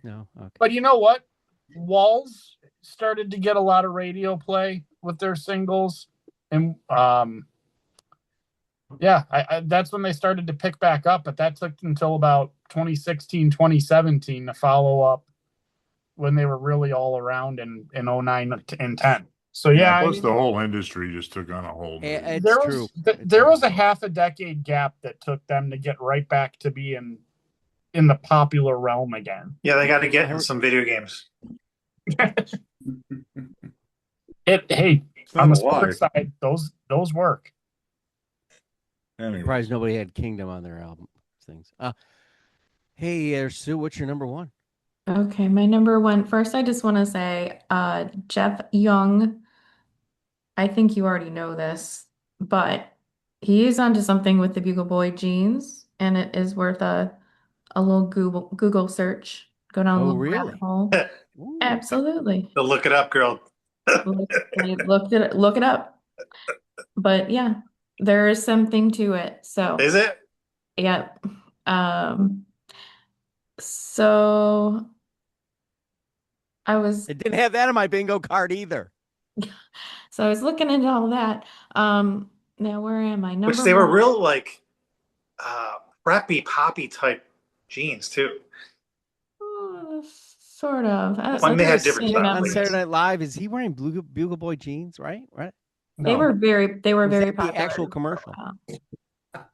No. Okay. But you know what? Walls started to get a lot of radio play with their singles. And that's when they started to pick back up, but that took until about 2016, 2017 to follow up when they were really all around in 09 and 10. So plus the whole industry just took on a whole. There was a half a decade gap that took them to get right back to being in the popular realm again. Yeah, they got to get in some video games. On the sports side, those work. Anyway. Surprised nobody had Kingdom on their album things. Hey, Sue, what's your number one? Okay, my number one. First, I just want to say, Jeff Young. I think you already know this, but he is onto something with the Bugle Boy jeans, and it is worth a little Google search. Go down a little rabbit hole. Absolutely. So look it up, girl. Look it up. But yeah, there is something to it. So is it? Yep. So I was It didn't have that on my bingo card either. so I was looking into all that. Now where am I? Which Number they were one. real like preppy poppy type jeans too. Sort of. I mean, they They're had the different same styles, On I Saturday guess. Night Live, is he wearing Bugle Boy jeans? Right, right. They No. were Was very that the popular actual for a commercial? while.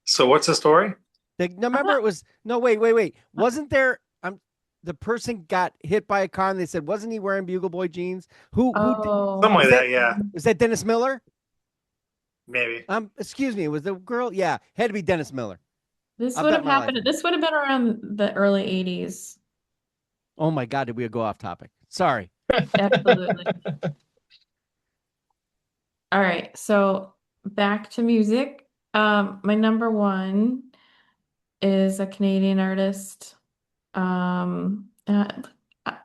So what's the story? No, remember it was no. Wait. Wasn't there? The person got hit by a car, and they said, "Wasn't he wearing Bugle Boy jeans?" Who did? Something Oh, like Was that, that? yeah, Was that Dennis Miller? maybe. Excuse me. Was the girl? Yeah, had to be Dennis Miller. this I'll would bet have my life happened. on it. This would have been around the early 80s. Oh my God, did we go off topic? Sorry. Absolutely. All right, so back to music. My number one is a Canadian artist.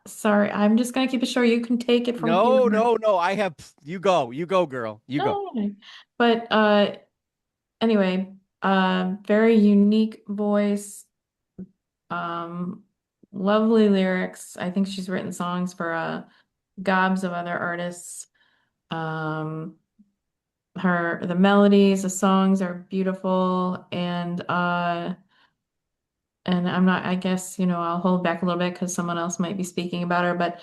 Sorry, I'm just gonna keep it short. You can take it from here. No. I have you go, girl. You go. No, but anyway, very unique voice, um, lovely lyrics. I think she's written songs for gobs of other artists. Um, the melodies, the songs are beautiful, and I'm not, I guess, I'll hold back a little bit because someone else might be speaking about her, but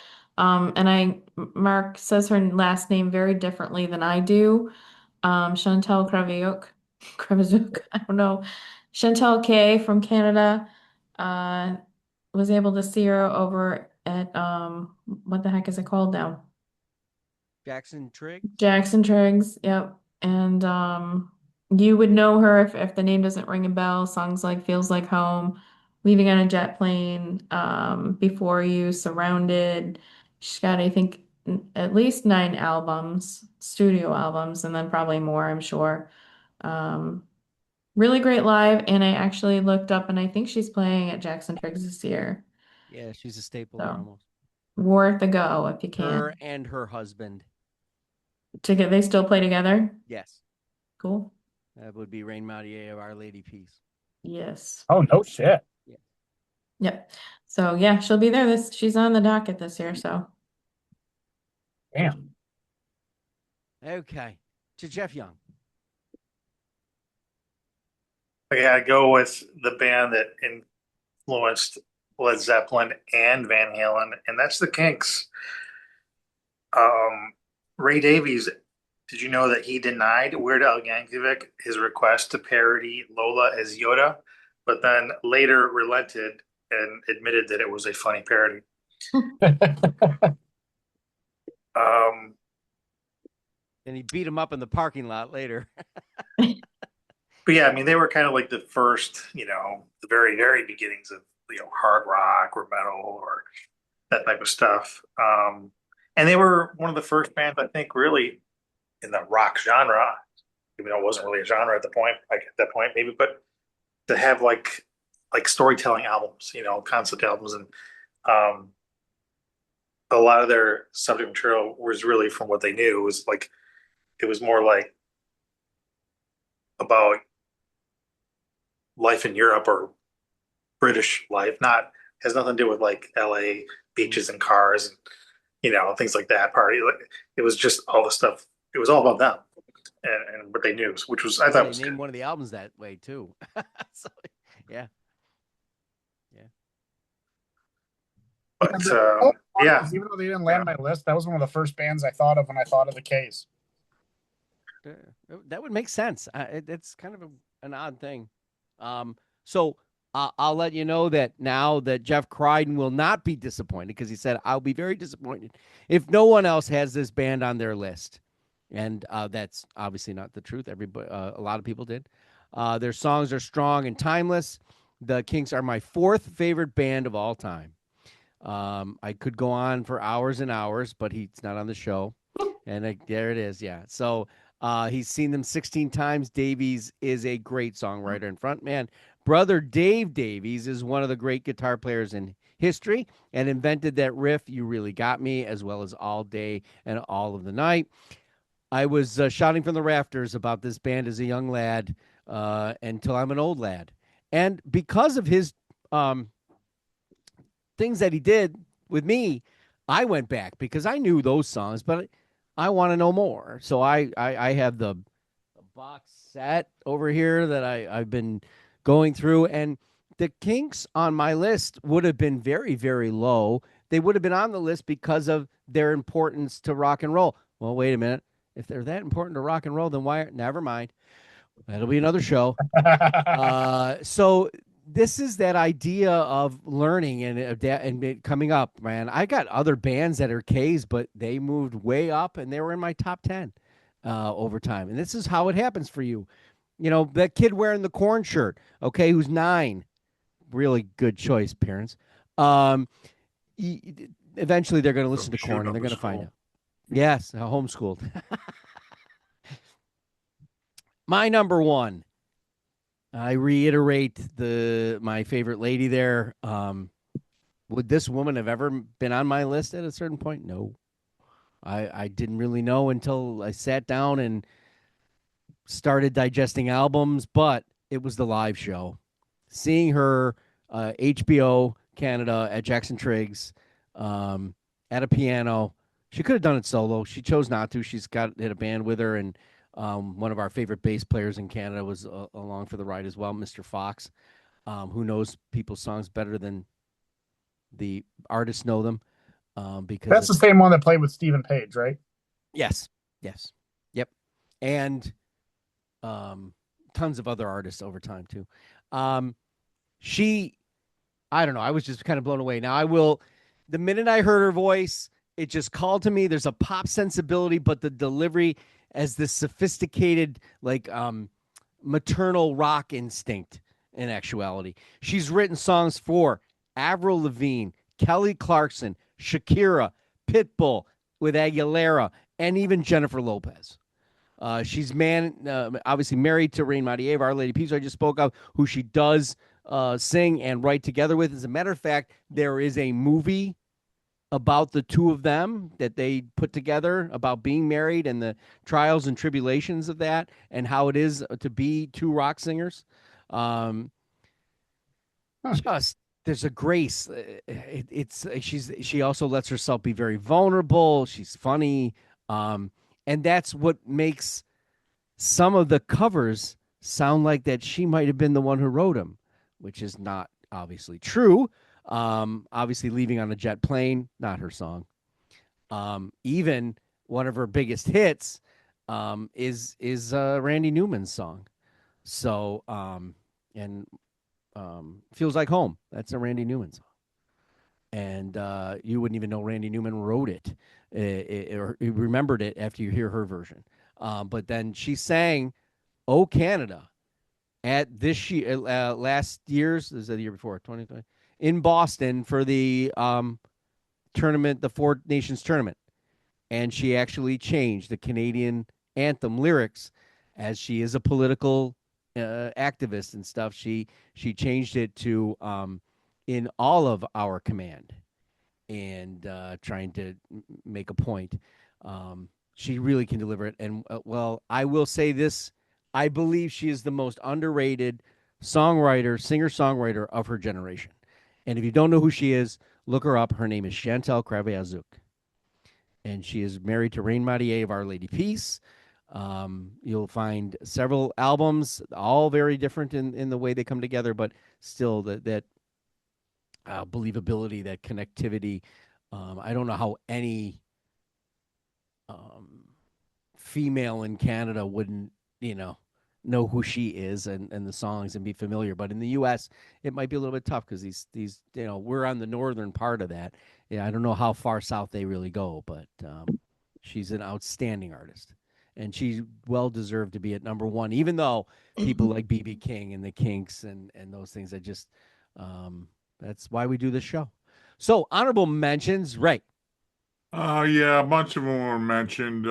Mark says her last name very differently than I do. Chantal Kreviazuk, I don't know. Chantal K from Canada, uh, was able to see her over at, what the heck is it called now? Jackson Trigg. Jackson Triggs, yep. And you would know her if the name doesn't ring a bell. Songs like Feels Like Home, Leaving on a Jet Plane, Before You, Surrounded. She's got, I think, at least 9 albums, studio albums, and then probably more, I'm sure. Um, really great live, and I actually looked up and I think she's playing at Jackson Triggs this year. Yeah, she's a staple there So almost. worth a go if you Her can. and her husband. They still play together? Yes, Cool. that would be Rain Mautier of Our Lady Peace. Yes. Oh, no shit. Yeah. Yep. So yeah, she'll be there she's on the docket this year, so Damn. Okay, to Jeff Young. I gotta go with the band that influenced Led Zeppelin and Van Halen, and that's the Kinks. Ray Davies, did you know that he denied Weird Al Yankovic his request to parody Lola as Yoda, but then later relented and admitted that it was a funny parody? Um, And he beat him up in the parking lot later. but yeah, I mean, they were kind of like the first, the very, very beginnings of, hard rock or metal or that type of stuff. And they were one of the first bands, I think, really in the rock genre, even though it wasn't really a genre at the point, like at that point, maybe, but to have like storytelling albums, concept albums, and um, a lot of their subject material was really from what they knew. It was more like about life in Europe or British life, not has nothing to do with like LA beaches and cars and things like that. Party, it was just all the stuff. It was all about them and what they knew, which was I thought They was named good. one of the albums that way too. So, yeah. But Yeah, even though they didn't land my list, that was one of the first bands I thought of when I thought of the K's. That would make sense. It's kind of an odd thing. So I'll let you know that now that Jeff Crichton will not be disappointed because he said, I'll be very disappointed if no one else has this band on their list. And that's obviously not the truth. Everybody, a lot of people did. Their songs are strong and timeless. The Kinks are my fourth favorite band of all time. I could go on for hours and hours, but he's not on the show. And there it is. Yeah. So he's seen them 16 times. Davies is a great songwriter and frontman. Brother Dave Davies is one of the great guitar players in history and invented that riff, You Really Got Me, as well as All Day and All of the Night. I was shouting from the rafters about this band as a young lad until I'm an old lad. And because of his things that he did with me, I went back because I knew those songs, but I want to know more. So I have the box set over here that I've been going through, and the Kinks on my list would have been very, very low. They would have been on the list because of their importance to rock and roll. Well, wait a minute. If they're that important to rock and roll, then why? Never mind. That'll be another show. So this is that idea of learning and coming up, man. I got other bands that are K's, but they moved way up and they were in my top 10 over time. And this is how it happens for you. You know, that kid wearing the Korn shirt, okay, who's 9. Really good choice, parents. Eventually they're going to listen to Korn and they're going to find out. Yes, homeschooled. My number 1. I reiterate my favorite lady there. Would this woman have ever been on my list at a certain point? No. I didn't really know until I sat down and started digesting albums, but it was the live show. Seeing her HBO Canada at Jackson Triggs at a piano. She could have done it solo. She chose not to. She's got a band with her, and one of our favorite bass players in Canada was along for the ride as well, Mr. Fox, who knows people's songs better than the artists know them. Because that's the same one that played with Stephen Page, right? Yes. Yep. And tons of other artists over time too. I don't know. I was just kind of blown away. Now the minute I heard her voice, it just called to me. There's a pop sensibility, but the delivery as this sophisticated, like maternal rock instinct in actuality. She's written songs for Avril Lavigne, Kelly Clarkson, Shakira, Pitbull with Aguilera, and even Jennifer Lopez. She's obviously married to Rain Marie of Our Lady Peace, I just spoke of, who she does sing and write together with. As a matter of fact, there is a movie about the two of them that they put together about being married and the trials and tribulations of that and how it is to be two rock singers. Just there's a grace. She also lets herself be very vulnerable. She's funny. And that's what makes some of the covers sound like that she might have been the one who wrote them, which is not obviously true. Obviously, Leaving on a Jet Plane, not her song. Even one of her biggest hits is Randy Newman's song. So, Feels Like Home. That's a Randy Newman song. And you wouldn't even know Randy Newman wrote it, or you remembered it after you hear her version. But then she sang "Oh Canada" at this year, last year's, this is the year before, 2020, in Boston for the tournament, the Four Nations tournament. And she actually changed the Canadian anthem lyrics, as she is a political activist and stuff. She changed it to "In All of Our Command," and trying to make a point. She really can deliver it. And well, I will say this: I believe she is the most underrated songwriter, singer-songwriter of her generation. And if you don't know who she is, look her up. Her name is Chantal Kreviazuk. And she is married to Rain Marie of Our Lady Peace. You'll find several albums, all very different in the way they come together, but still that believability, that connectivity. I don't know how any female in Canada wouldn't, know who she is and the songs and be familiar. But in the U.S., it might be a little bit tough because these we're on the northern part of that. Yeah, I don't know how far south they really go, but she's an outstanding artist. And she well deserved to be at number 1, even though people like B.B. King and the Kinks and those things, that's why we do this show. So honorable mentions, right? Yeah, a bunch of them were mentioned.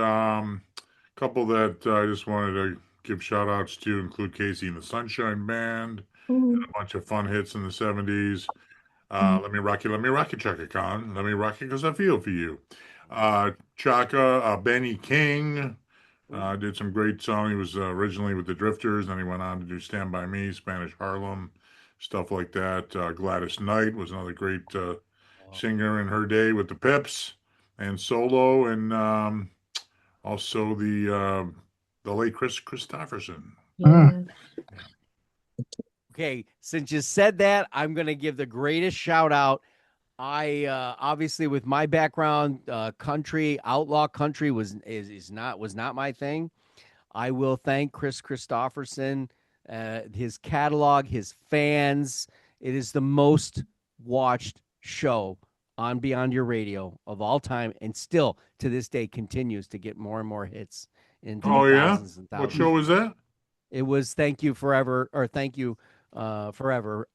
Couple that I just wanted to give shout outs to include Casey and the Sunshine Band, and a bunch of fun hits in the 70s. Let me rock you, Chaka Khan. Let me rock you because I feel for you. Chaka, Benny King, did some great song. He was originally with the Drifters, then he went on to do Stand By Me, Spanish Harlem, stuff like that. Gladys Knight was another great singer in her day with the Pips, and solo, and also the late Chris Christopherson. Yeah. Okay, since you said that, I'm going to give the greatest shout out. I obviously, with my background, country, outlaw country was not my thing. I will thank Chris Christopherson, his catalog, his fans. It is the most watched show on Beyond Your Radio of all time, and still to this day continues to get more and more hits into Oh the yeah, thousands and what thousands. show was that? It was Thank You Forever, or Thank You Forever,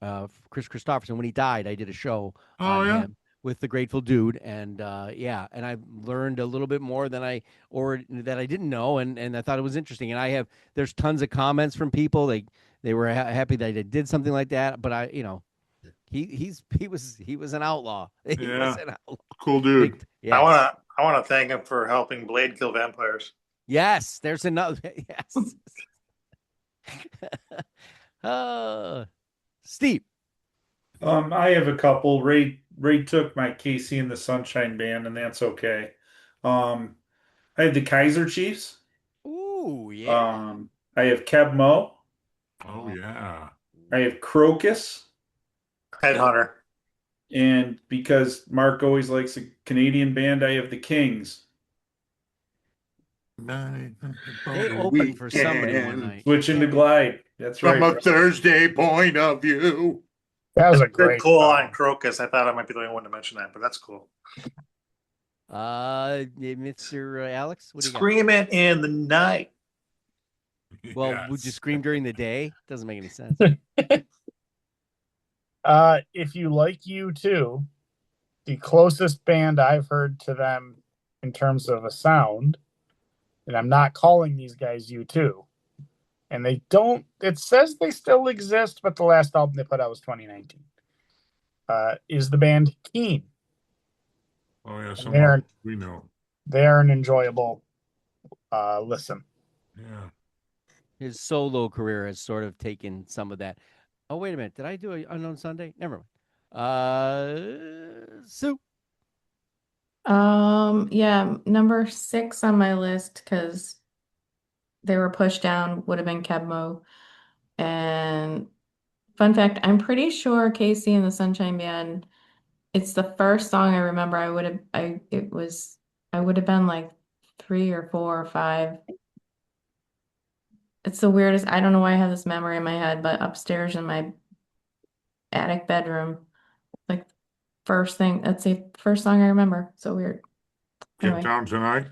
Chris Christopherson. When he died, I did a show Oh on yeah. him with the Grateful Dude, and and I learned a little bit more than I didn't know, and I thought it was interesting. And there's tons of comments from people. They were happy that I did something like that, but he was an outlaw. He was Yeah. an outlaw. Cool dude. Yes. I wanna thank him for helping Blade kill vampires. Yes, there's another. Yes. Steve. I have a couple. Ray took my Casey and the Sunshine Band, and that's okay. I have the Kaiser Chiefs. Ooh, yeah. I have Keb Mo. Oh yeah. I have Crocus. Headhunter. And because Mark always likes a Canadian band, I have the Kings. They opened for somebody one night. Switching to Glide. That's right. From a Thursday point of view. That was a Good great call song. on Crocus. I thought I might be the only one to mention that, but that's cool. Mr. Alex, what do you got? Screaming in the night. Well, Yes. would you scream during the day? Doesn't make any sense. If you like U2, the closest band I've heard to them in terms of a sound, and I'm not calling these guys U2, and they don't, it says they still exist, but the last album they put out was 2019, is the band Keen. Oh yeah, They're- we know. They're an enjoyable listen. Yeah. His solo career has sort of taken some of that. Oh, wait a minute. Did I do an Unknown Sunday? Never mind. Sue. Yeah, number 6 on my list because they were pushed down would have been Kebmo. And fun fact, I'm pretty sure Casey and the Sunshine Band, it's the first song I remember I would have been like 3 or 4 or 5. It's the weirdest. I don't know why I have this memory in my head, but upstairs in my attic bedroom, like first thing, that's the first song I remember. So weird. Get Anyway, down tonight.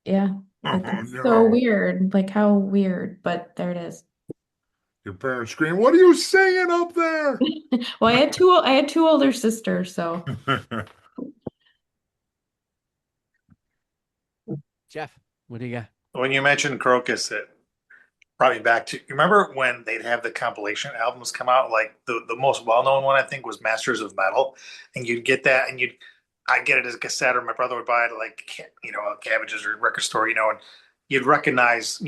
yeah. Oh, It's no. so weird. Like how weird, but there it is. Your parents scream, "What are you singing up there?" Well, I had two older sisters, so Jeff, what do you got? When you mentioned Crocus, it brought me back to, you remember when they'd have the compilation albums come out? Like the most well-known one, I think, was Masters of Metal. And you'd get that, and I'd get it as a cassette, or my brother would buy it at like, Cabbages or record store, and you'd recognize,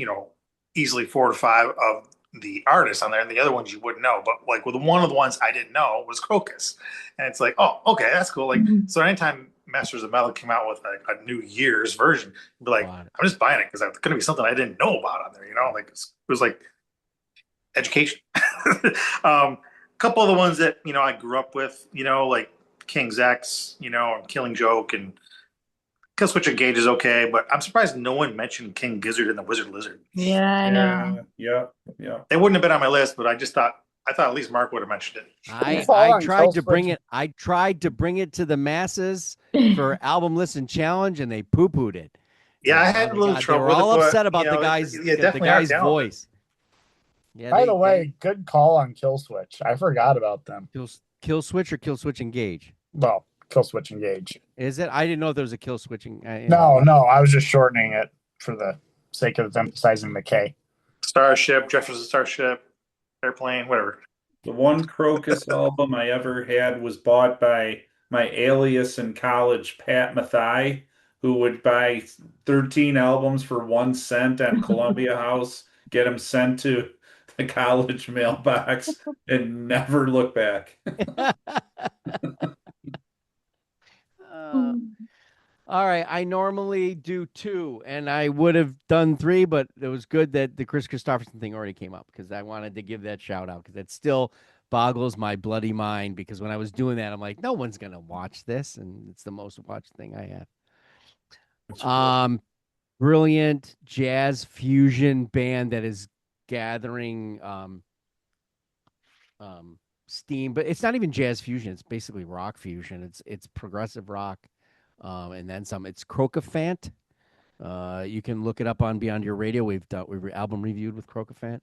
easily 4 or 5 of the artists on there, and the other ones you wouldn't know. But like with one of the ones I didn't know was Crocus. And it's like, oh, okay, that's cool. Like, so anytime Masters of Metal came out with a New Year's version, you'd be like, I'm just buying it because it's going to be something I didn't know about on there, like it was like education. Couple of the ones that, I grew up with, like King's X, and Killing Joke, and Kill Switch Engage is okay, but I'm surprised no one mentioned King Gizzard and the Wizard Lizard. yeah, I know. Yeah. They wouldn't have been on my list, but I thought at least Mark would have mentioned it. I tried to bring it. I tried to bring it to the masses for album listen challenge, and they poo-pooed it. Yeah, I had a little trouble. They were all with it, upset but, about the guy's voice. Yeah. By the way, good call on Kill Switch. I forgot about them. Kill Switch or Kill Switch Engage? Well, Kill Switch Engage. Is it? I didn't know if there was a Kill Switching. No, I was just shortening it for the sake of emphasizing the K. Starship, Jefferson Starship, Airplane, whatever. The one Crocus album I ever had was bought by my alias in college, Pat Mathai, who would buy 13 albums for 1 cent on Columbia House, get them sent to the college mailbox, and never look back. All right, I normally do 2, and I would have done 3, but it was good that the Chris Christopherson thing already came up because I wanted to give that shout out because it still boggles my bloody mind because when I was doing that, I'm like, no one's gonna watch this, and it's the most watched thing I have. Brilliant jazz fusion band that is gathering steam, but it's not even jazz fusion. It's basically rock fusion. It's progressive rock, and then some. It's Crocofant. You can look it up on Beyond Your Radio. We've album reviewed with Crocofant.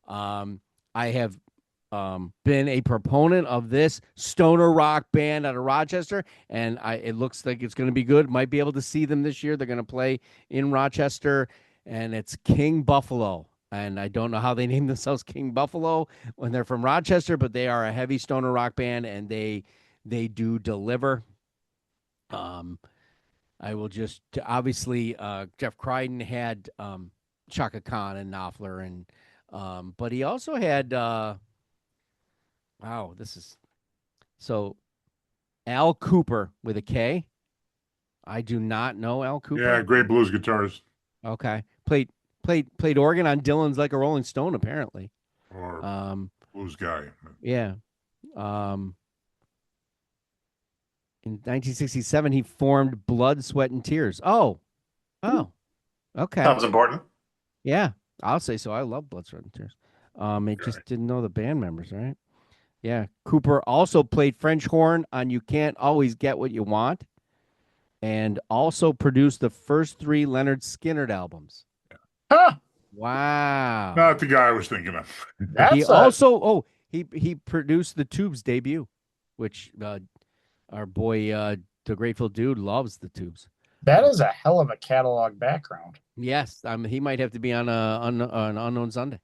I have been a proponent of this stoner rock band out of Rochester, and it looks like it's going to be good. Might be able to see them this year. They're going to play in Rochester, and it's King Buffalo. And I don't know how they name themselves King Buffalo when they're from Rochester, but they are a heavy stoner rock band, and they do deliver. I will just obviously Jeff Crichton had Chaka Khan and Knopfler, and but he also had wow, this is so Al Cooper with a K. I do not know Al Cooper. Yeah, great blues guitarist. Okay, played organ on Dylan's Like a Rolling Stone, apparently. Or blues guy. Yeah. In 1967, he formed Blood, Sweat, and Tears. Oh, okay. Sounds important. Yeah, I'll say so. I love Blood, Sweat, and Tears. It just didn't know the band members, right? Yeah. Cooper also played French horn on You Can't Always Get What You Want, and also produced the first 3 Leonard Skinner albums. Huh. Wow. Not the guy I was thinking of. He produced the Tubes debut, which our boy the Grateful Dude loves the Tubes. That is a hell of a catalog background. Yes, he might have to be on an Unknown Sunday.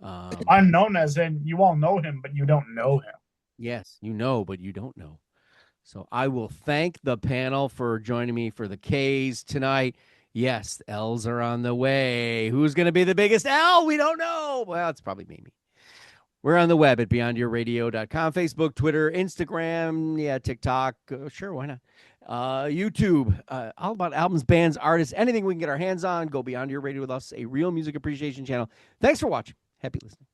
Unknown as in you all know him, but you don't know him. Yes, you know, but you don't know. So I will thank the panel for joining me for the K's tonight. Yes, L's are on the way. Who's going to be the biggest L? We don't know. Well, it's probably Mimi. We're on the web at beyondyourradio.com, Facebook, Twitter, Instagram, TikTok. Sure, why not? YouTube, all about albums, bands, artists, anything we can get our hands on. Go Beyond Your Radio with us, a real music appreciation channel. Thanks for watching. Happy listening.